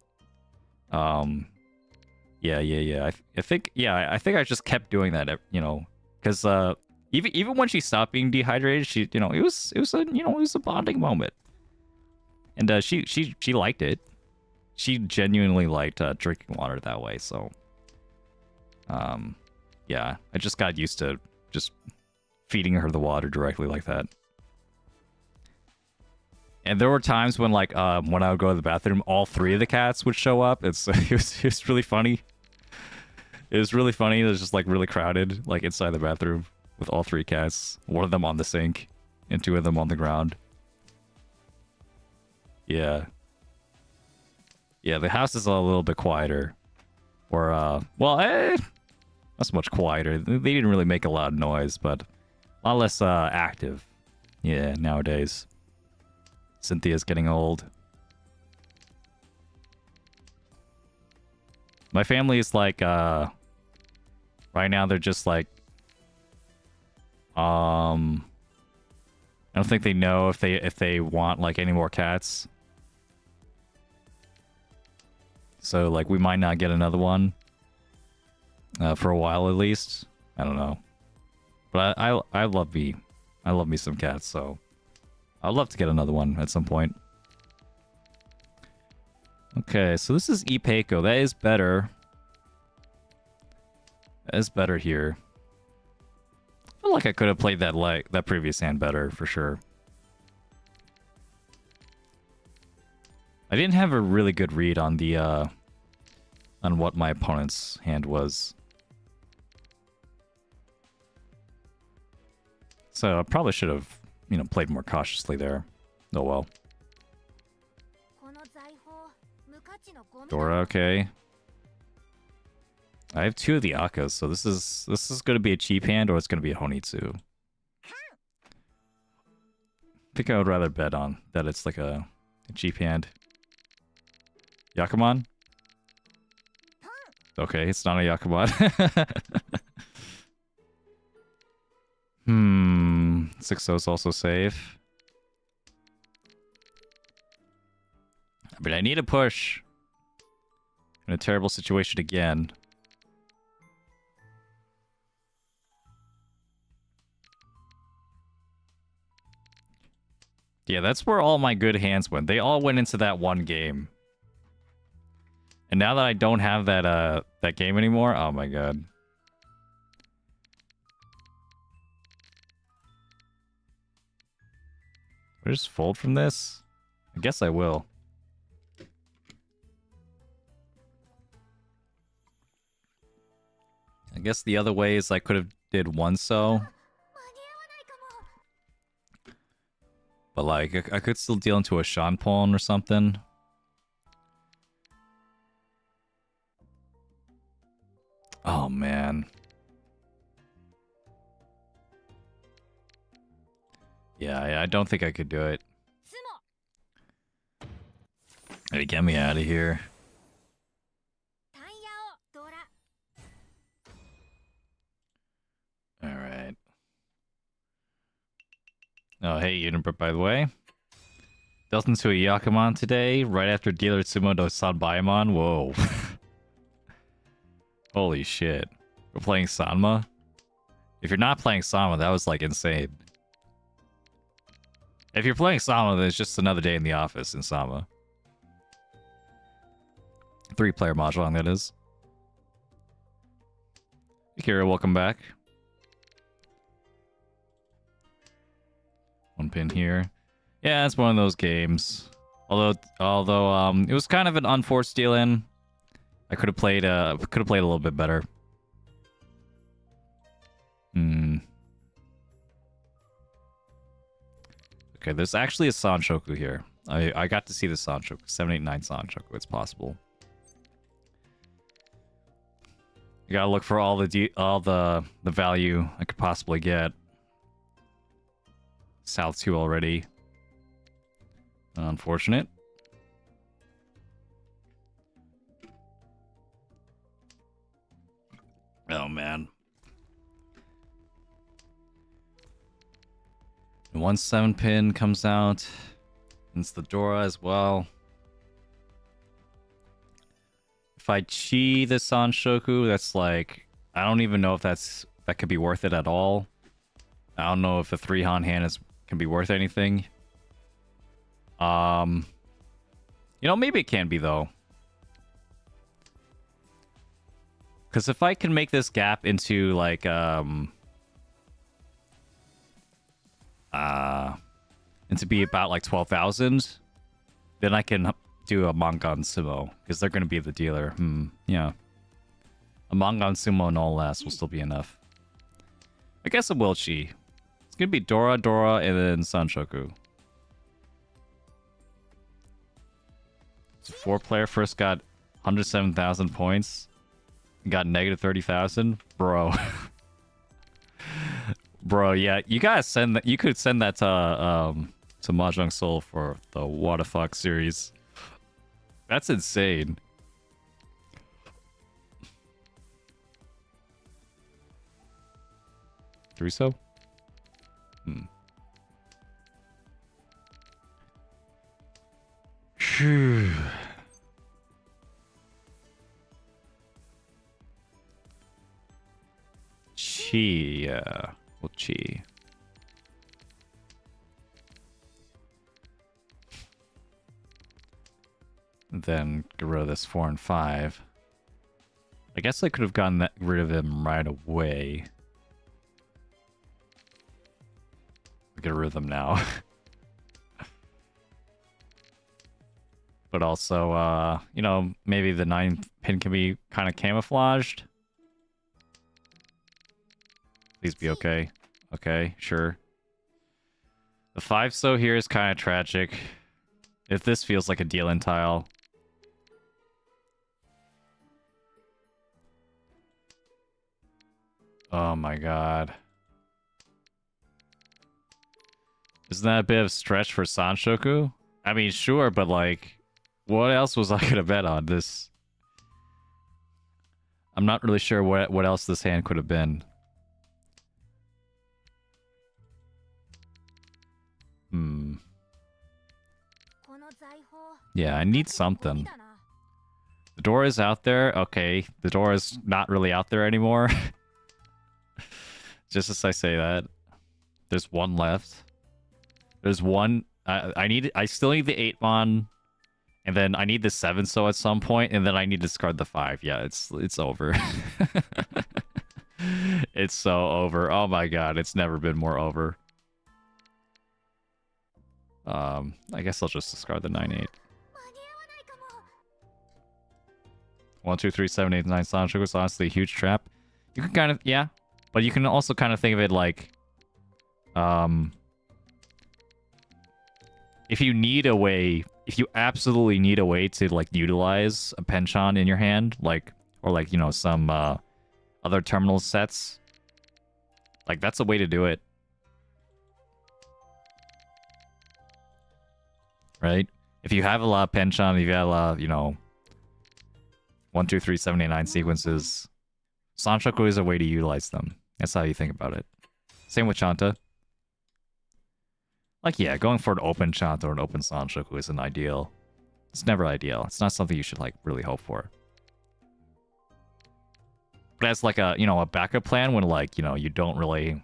Yeah. I think I just kept doing that, you know, because even when she stopped being dehydrated, she, you know, it was a bonding moment, and she liked it. She genuinely liked drinking water that way. So, yeah, I just got used to just feeding her the water directly like that. And there were times when, like, when I would go to the bathroom, all three of the cats would show up. It was really funny. It was really funny. It was just, like, really crowded, like, inside the bathroom with all three cats. One of them on the sink and two of them on the ground. Yeah. Yeah, the house is a little bit quieter. Or, well, not so much quieter. They didn't really make a lot of noise, but a lot less active. Yeah, nowadays. Cynthia's getting old. My family is like, right now they're just like, I don't think they know if they want like any more cats. So like we might not get another one for a while at least. I don't know, but I love me some cats, so I'd love to get another one at some point. Okay, so this is Ipeco. That is better. That is better here. I feel like I could have played that previous hand better for sure. I didn't have a really good read on the on what my opponent's hand was. So I probably should have, you know, played more cautiously there. Oh well. Dora, okay. I have two of the Akkas, so this is gonna be a cheap hand or it's gonna be a Honitsu. I think I would rather bet on that it's like a cheap hand. Yakuman? Okay, it's not a Yakuman. 6-0 is also safe. But I need a push. In a terrible situation again. Yeah, that's where all my good hands went. They all went into that one game. And now that I don't have that that game anymore, oh my god. Should I just fold from this? I guess I will. I guess the other way is I could have did one so. But like, I could still deal into a Shanpon or something. Oh man. Yeah, I don't think I could do it. Hey, get me out of here. Unibert, by the way. Dealt into a Yakuman today, right after Dealer Sumo to Sanbayamon. Whoa. Holy shit. We're playing Sanma? If you're not playing Sanma, that was like insane. If you're playing Sanma, then it's just another day in the office in Sanma. 3-player Mahjong, that is. Akira, welcome back. 1 pin here. Yeah, it's one of those games. Although it was kind of an unforced deal in. I could have played a little bit better. Okay, there's actually a Sanshoku here. I got to see the Sanshoku. 789 Sanshoku, it's possible. You gotta look for all the value I could possibly get. South 2 already. Unfortunate. Oh man. And 1 7-pin comes out. It's the Dora as well. If I chi the Sanshoku, that's like, I don't even know if that could be worth it at all. I don't know if a 3-Han hand can be worth anything. You know, maybe it can be though. Because if I can make this gap into like and to be about like 12,000, then I can do a Mangan Sumo, because they're going to be the dealer. Yeah. A Mangan Sumo no less will still be enough. I guess a Wilchi. It's going to be Dora, and then Sanshoku. So 4-player first got 107,000 points. Got negative 30,000. Bro. Bro, yeah, you gotta send that. You could send that to Mahjong Soul for the What the Fuck series. That's insane. Threeso? Phew. Chi, yeah. Well, chi. Then get rid of this 4 and 5. I guess I could have gotten rid of him right away. Get rid of them now. But also, you know, maybe the 9th pin can be kind of camouflaged. Please be okay. Okay, sure. The 5-so here is kind of tragic. If this feels like a deal-in tile. Oh my god. Isn't that a bit of a stretch for Sanshoku? I mean, sure, but like, what else was I gonna bet on this? I'm not really sure what else this hand could have been. Yeah, I need something. The door is out there. Okay, the door is not really out there anymore. Just as I say that. There's one left. There's one. I still need the 8-mon. And then I need the 7-so at some point. And then I need to discard the 5. Yeah, it's over. It's so over. Oh my god, it's never been more over. I guess I'll just discard the 9-8. 1, 2, 3, 7, 8, 9 Sanshoku was honestly a huge trap. You can kind of, yeah. But you can also kind of think of it like, if you need a way, if you absolutely need a way to like utilize a penchant in your hand, like, or like, you know, some other terminal sets, like that's a way to do it. Right? If you have a lot of penchant, if you have a lot of, you know, 1, 2, 3, 7, 8, 9 sequences, Sanshoku is a way to utilize them. That's how you think about it. Same with Chanta. Like, yeah, going for an open chant or an open Sanshoku isn't ideal. It's never ideal. It's not something you should, like, really hope for. But as, like, a, you know, a backup plan when, like, you know, you don't really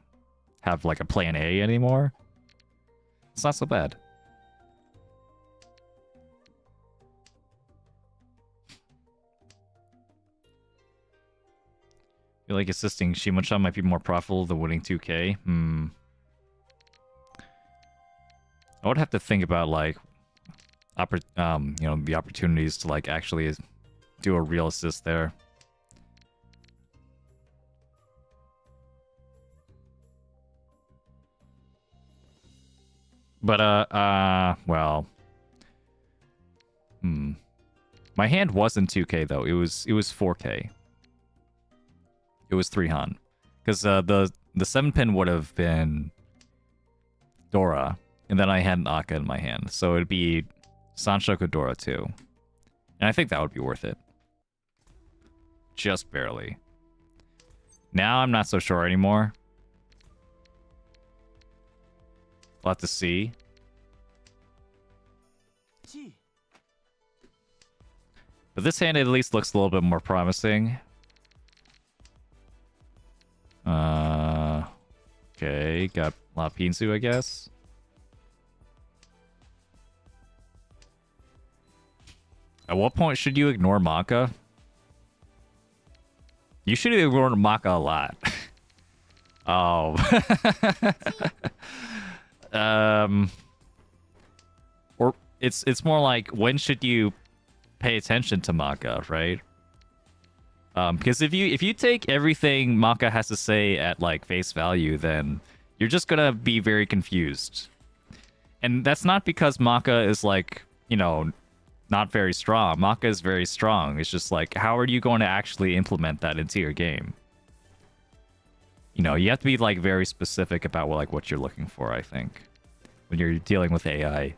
have, like, a plan A anymore, it's not so bad. I feel like assisting Shimon-chan might be more profitable than winning 2K. I would have to think about, like, you know, the opportunities to, like, actually do a real assist there. But, well. My hand wasn't 2K, though. It was 4K. It was 3 Han. Because, the 7-pin would have been Dora, and then I had an Akka in my hand. So it'd be Sanshoku Dora, too. And I think that would be worth it. Just barely. Now I'm not so sure anymore. We'll have to see. But this hand at least looks a little bit more promising. Okay, got La Pinsu, I guess. At what point should you ignore Maka? You should ignore Maka a lot. Oh. Or it's more like, when should you pay attention to Maka, right? Because if you take everything Maka has to say at, like, face value, then you're just gonna be very confused. And that's not because Maka is, like, you know, not very strong. Maka is very strong. It's just like, how are you going to actually implement that into your game? You know, you have to be, like, very specific about what you're looking for, I think, when you're dealing with AI.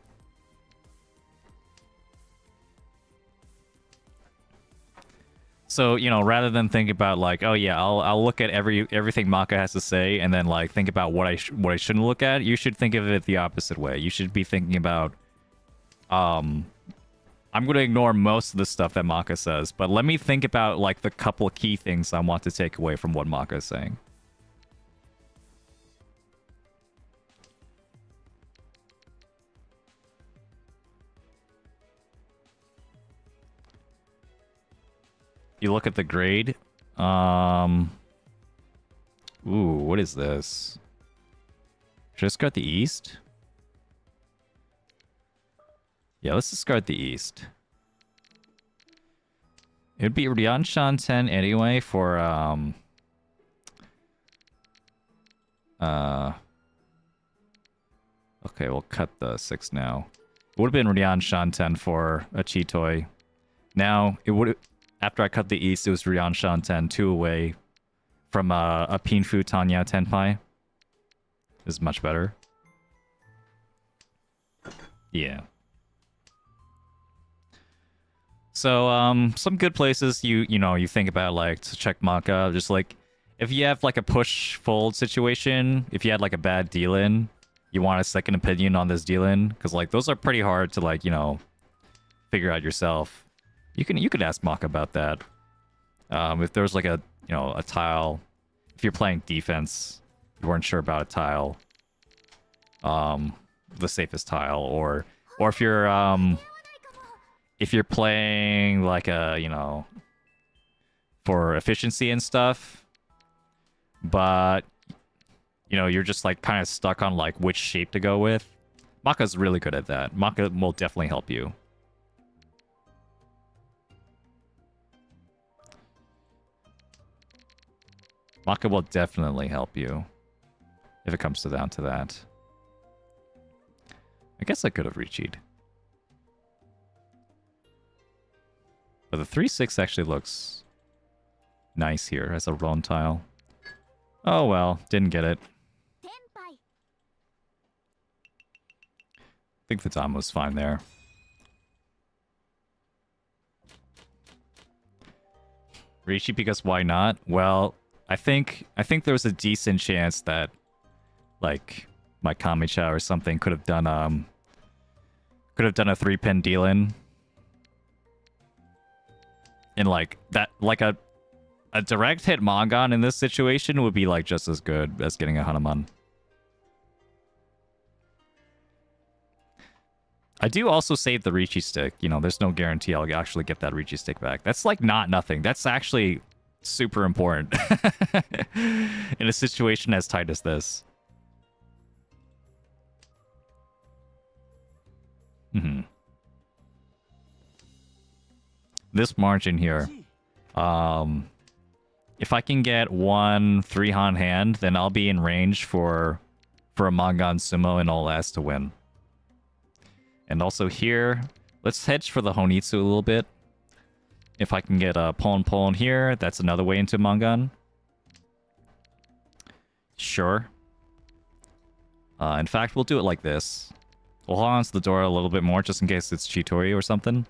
So, you know, rather than think about, like, oh yeah, I'll look at everything Maka has to say, and then, like, think about what I shouldn't look at, you should think of it the opposite way. You should be thinking about, I'm going to ignore most of the stuff that Maka says, but let me think about, like, the couple key things I want to take away from what Maka is saying. You look at the grade. Ooh, what is this? Should I discard the East? Yeah, let's discard the East. It'd be Ryanshan 10 anyway for, okay, we'll cut the 6 now. It would have been Ryanshan 10 for a Chitoi. Now, it would... After I cut the East, it was Ryanshan 10, 2 away from a Pinfu Tanya Tenpai. This is much better. Yeah. So, some good places you know, you think about, like, to check Maka. Just, like, if you have, like, a push-fold situation, if you had, like, a bad deal-in, you want a second opinion on this deal-in, because, like, those are pretty hard to, like, you know, figure out yourself. You can ask Maka about that. If there's, like, a, you know, a tile, if you're playing defense, you weren't sure about a tile, the safest tile, or if you're playing, like, a, you know, for efficiency and stuff, but, you know, you're just, like, kind of stuck on, like, which shape to go with. Maka's really good at that. Maka will definitely help you. Maka will definitely help you if it comes down to that. I guess I could have Riichi'd. But the 3-6 actually looks nice here as a Ron tile. Oh well, didn't get it. I think the Dom was fine there. Riichi, because why not? Well, I think there's a decent chance that, like, my Kamicha or something could have done a 3-pin deal-in. And like that, like a direct hit Mongon in this situation would be like just as good as getting a Hanuman. I do also save the Riichi stick. You know, there's no guarantee I'll actually get that Riichi stick back. That's like not nothing. That's actually super important in a situation as tight as this. This margin here. If I can get 1 3-Han hand, then I'll be in range for a Mongon Sumo and all S to win. And also here, let's hedge for the Honitsu a little bit. If I can get a Pon here, that's another way into Mongon. Sure. In fact, we'll do it like this. We'll hold on to the door a little bit more just in case it's Chitori or something.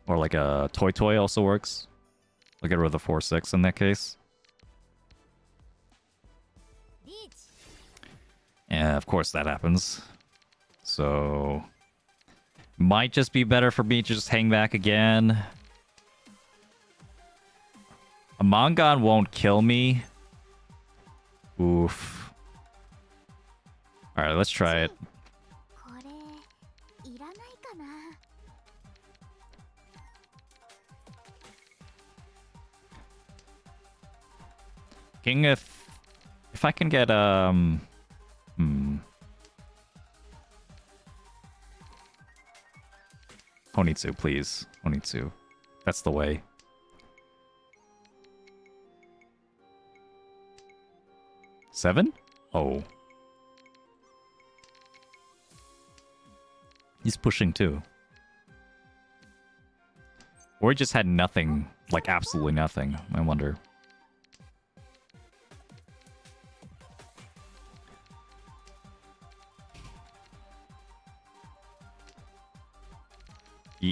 Or like a Toy also works. I'll get rid of the 4-6 in that case. And of course that happens. So... might just be better for me to just hang back again. A Mongon won't kill me. Oof. Alright, let's try it. King, if I can get Honitsu, please. Honitsu. That's the way. Seven? Oh. He's pushing too. Or he just had nothing. Like absolutely nothing. I wonder.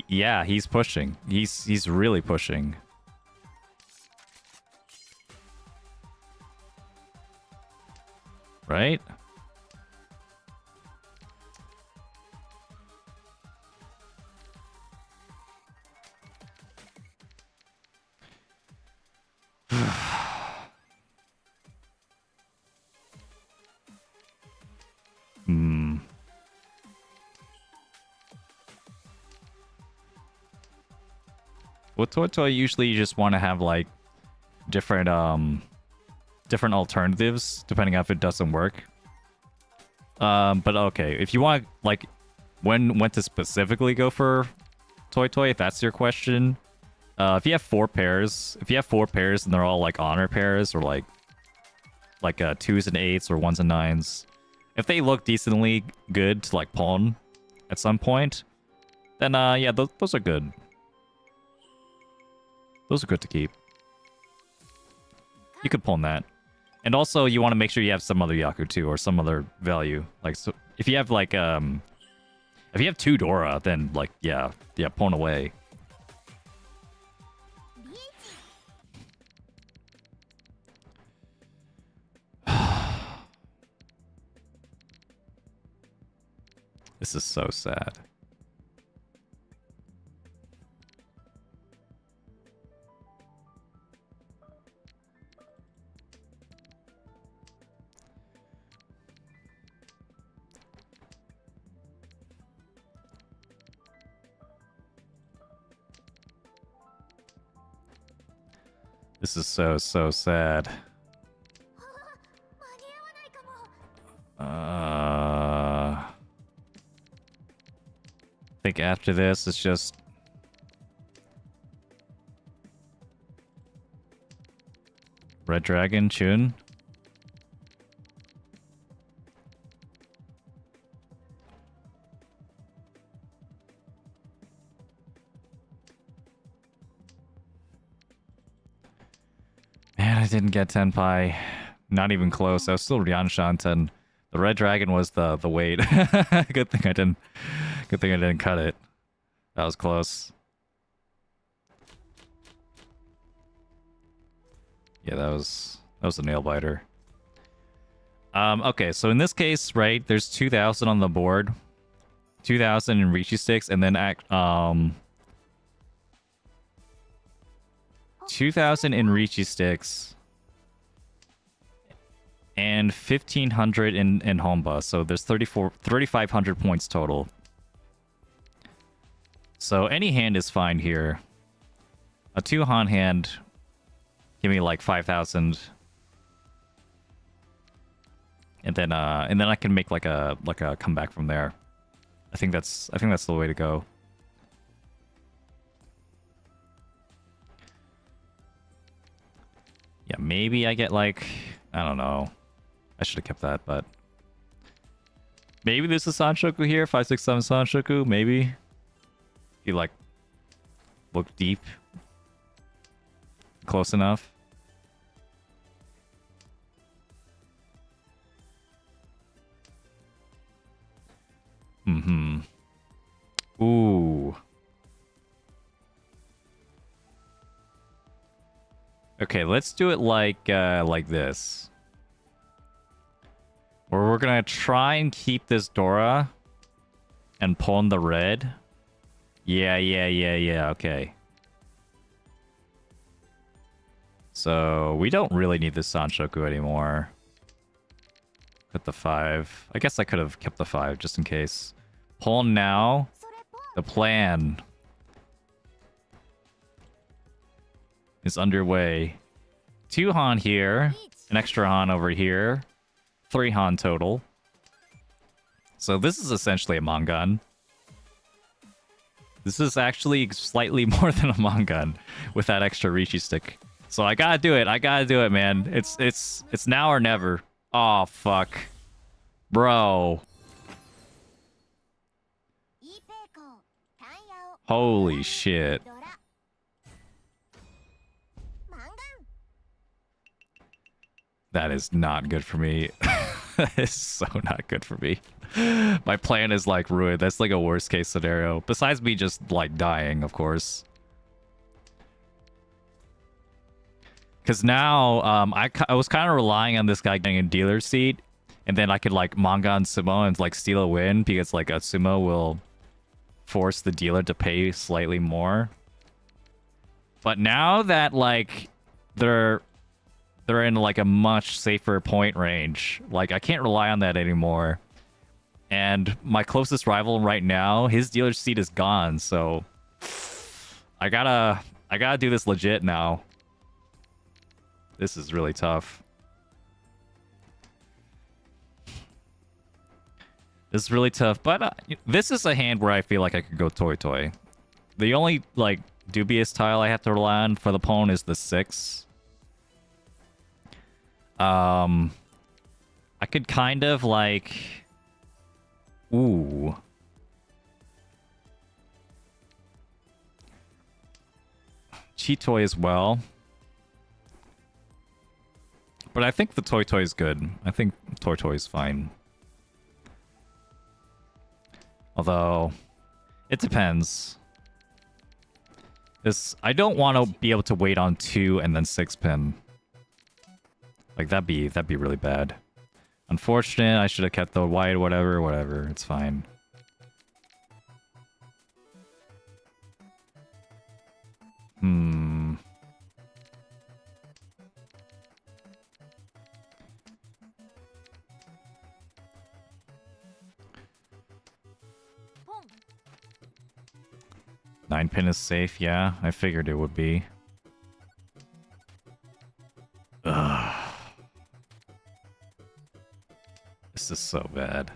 Yeah, he's pushing. He's really pushing. Right? With Toy usually you just want to have like different alternatives depending on if it doesn't work. But okay, if you want like when to specifically go for Toy, if that's your question. If you have 4 pairs, and they're all like honor pairs or like 2s and 8s or 1s and 9s, if they look decently good to like pawn at some point, then yeah, those are good. Those are good to keep. You could pawn that. And also, you want to make sure you have some other Yaku too, or some other value. Like, so if you have like if you have 2 Dora, then like yeah, pawn away. This is so sad. This is so sad. I think after this it's just Red Dragon, Chun. Man, I didn't get Tenpai. Not even close. I was still Ryan Shanten. The Red Dragon was the weight. Good thing I didn't cut it. That was close. Yeah, that was a nail biter. Okay, so in this case, right, there's 2,000 on the board. 2,000 in Riichi sticks, and then 2,000 in Riichi sticks. And 1,500 in Honba, so there's 3,500 points total. So any hand is fine here. A 2-Han hand, give me like 5,000. And then I can make like a comeback from there. I think that's the way to go. Yeah, maybe I get like, I don't know. I should have kept that, but maybe there's a Sanshoku here. 5, 6, 7 Sanshoku, maybe. You like look deep, close enough. Ooh. Okay, let's do it like this. Where we're gonna try and keep this Dora and pawn the red. Yeah, okay. So we don't really need this Sanshoku anymore. Put the 5. I guess I could have kept the 5 just in case. Pawn now. The plan is underway. 2 Han here. An extra Han over here. 3 Han total. So this is essentially a Mongun. This is actually slightly more than a Mongun with that extra Riichi stick. So I gotta do it. I gotta do it, man. It's now or never. Oh fuck, bro. Holy shit. That is not good for me. That is so not good for me. My plan is like ruined. That's like a worst case scenario. Besides me just like dying, of course. Because now I was kind of relying on this guy getting a dealer seat. And then I could like Mongun Sumo and like steal a win. Because like a Sumo will force the dealer to pay slightly more. But now that like they're in like a much safer point range, like I can't rely on that anymore. And my closest rival right now, his dealer seat is gone, so I gotta do this legit now. This is really tough. This is really tough, but this is a hand where I feel like I could go Toy Toy. The only like dubious tile I have to rely on for the pawn is the 6. I could kind of like, ooh. Cheat Toy as well. But I think the Toy Toy is good. I think Toy Toy is fine. Although, it depends. I don't want to be able to wait on 2 and then 6 pin. Like that'd be really bad. Unfortunate, I should have kept the white, whatever, it's fine. Nine pin is safe, yeah. I figured it would be. Ugh. This is so bad.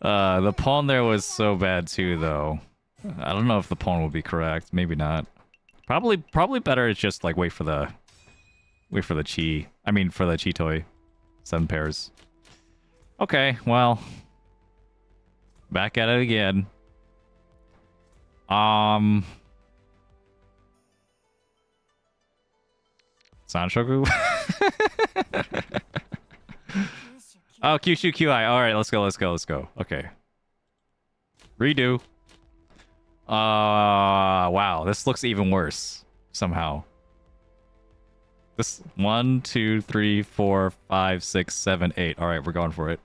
The pawn there was so bad too, though. I don't know if the pawn will be correct. Maybe not. Probably better is just like wait for the chi. I mean for the chi toy. 7 pairs. Okay, well. Back at it again. Sanshoku? Oh, Kyushu QI. Alright, let's go. Okay. Redo. Wow, this looks even worse somehow. This 1, 2, 3, 4, 5, 6, 7, 8. All right, we're going for it.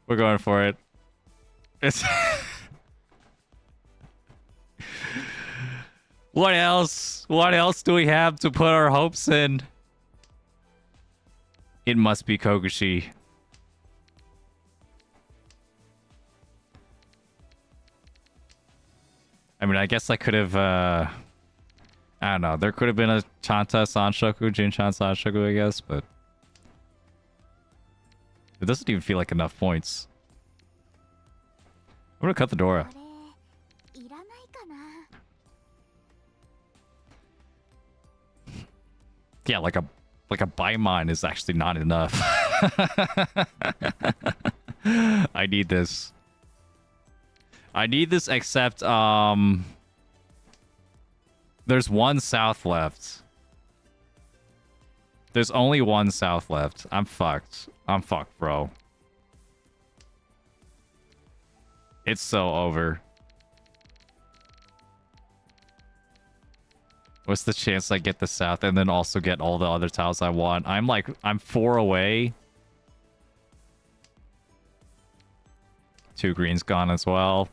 We're going for it. It's what else? What else do we have to put our hopes in? It must be Kokushi. I mean, I guess I could have, I don't know. There could have been a Chanta Sanshoku, Jinchan Sanshoku, I guess, but it doesn't even feel like enough points. I'm gonna cut the Dora. Yeah, like a buy mine is actually not enough. I need this. I need this, except there's one south left. There's only one south left. I'm fucked. I'm fucked, bro. It's so over. What's the chance I get the south and then also get all the other tiles I want? I'm 4 away. 2 greens gone as well.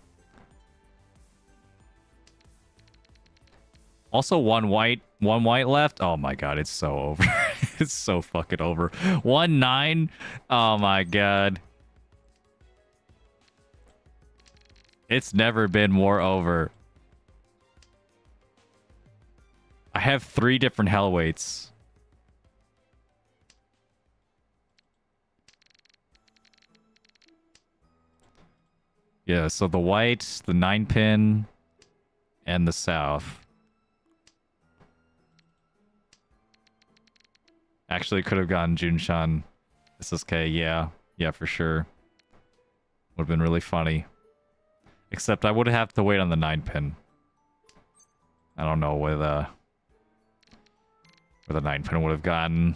Also, one white left. Oh my god, it's so over. It's so fucking over. 1-9. Oh my god. It's never been more over. I have 3 different hell weights. Yeah, so the white, the 9-pin, and the south. Actually, could have gotten Junshan SSK, yeah. Yeah, for sure. Would have been really funny. Except I would have to wait on the 9-pin. I don't know where the 9-pin would have gotten.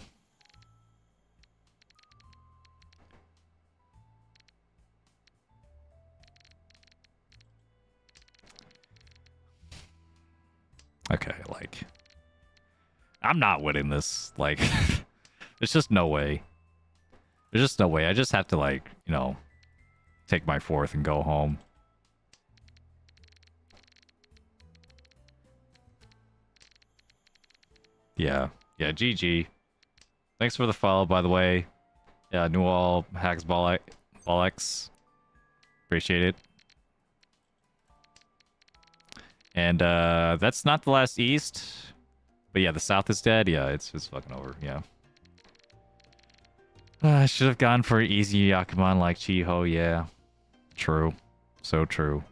Okay, like... I'm not winning this. Like, there's just no way. There's just no way. I just have to, like, you know, take my 4th and go home. Yeah. Yeah, GG. Thanks for the follow, by the way. Yeah, Newall, Hacks Bollocks. Appreciate it. And, that's not the last East. But yeah, the South is dead. Yeah, it's fucking over. Yeah. I should have gone for easy Yakuman like Chiho. Yeah. True. So true.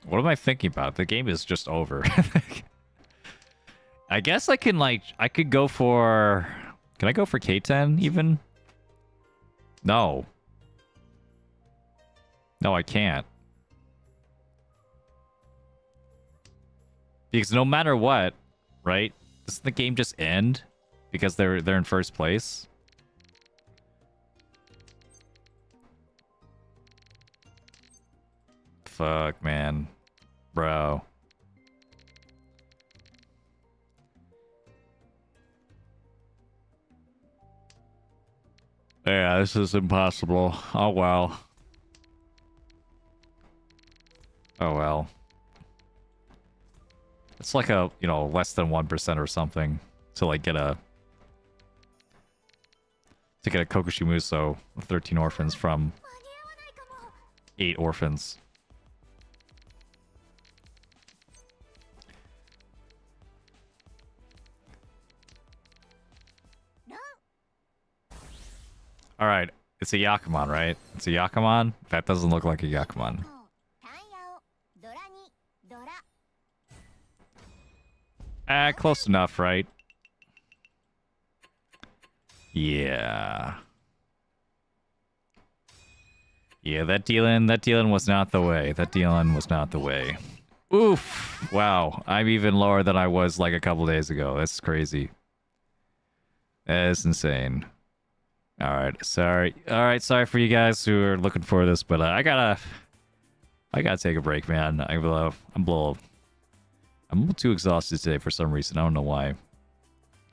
What am I thinking about? The game is just over. I guess I could go for... Can I go for K10 even? No. No, I can't. Because no matter what, right? Doesn't the game just end? Because they're in first place? Fuck, man. Bro. Yeah, this is impossible. Oh, well. Oh, well. It's like a, you know, less than 1% or something to, like, get a... To get a Kokushi Muso of 13 orphans from 8 orphans. Alright, it's a Yakuman, right? It's a Yakuman? That doesn't look like a Yakuman. Close enough, right? Yeah. Yeah, that dealing was not the way. That dealing was not the way. Oof. Wow. I'm even lower than I was like a couple days ago. That's crazy. That's insane. All right. Sorry. All right. Sorry for you guys who are looking for this, but I gotta take a break, man. I'm a little too exhausted today for some reason. I don't know why.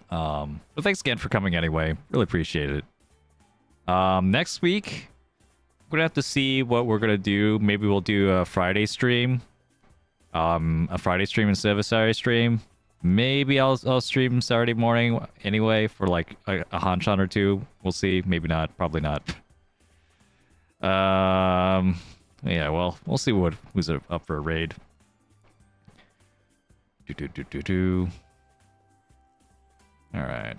But thanks again for coming anyway. Really appreciate it. Next week, we're gonna have to see what we're gonna do. Maybe we'll do a Friday stream. A Friday stream instead of a Saturday stream. Maybe I'll stream Saturday morning anyway for like a Hanchan or two. We'll see. Maybe not. Probably not. Yeah. Well, we'll see who's up for a raid. All right.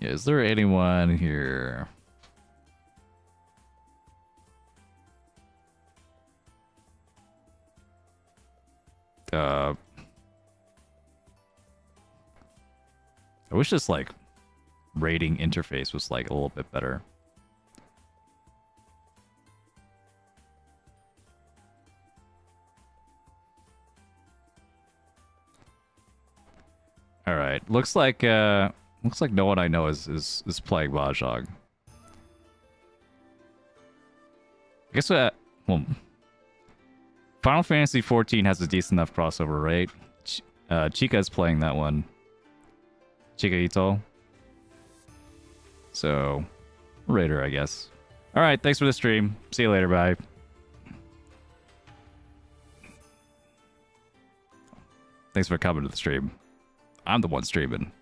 Yeah, is there anyone here? I wish this like rating interface was like a little bit better. All right, looks like no one I know is playing Mahjong. I guess well, Final Fantasy 14 has a decent enough crossover, right? Chica's playing that one. Chica Ito. So, Raider, I guess. All right, thanks for the stream. See you later, bye. Thanks for coming to the stream. I'm the one streaming.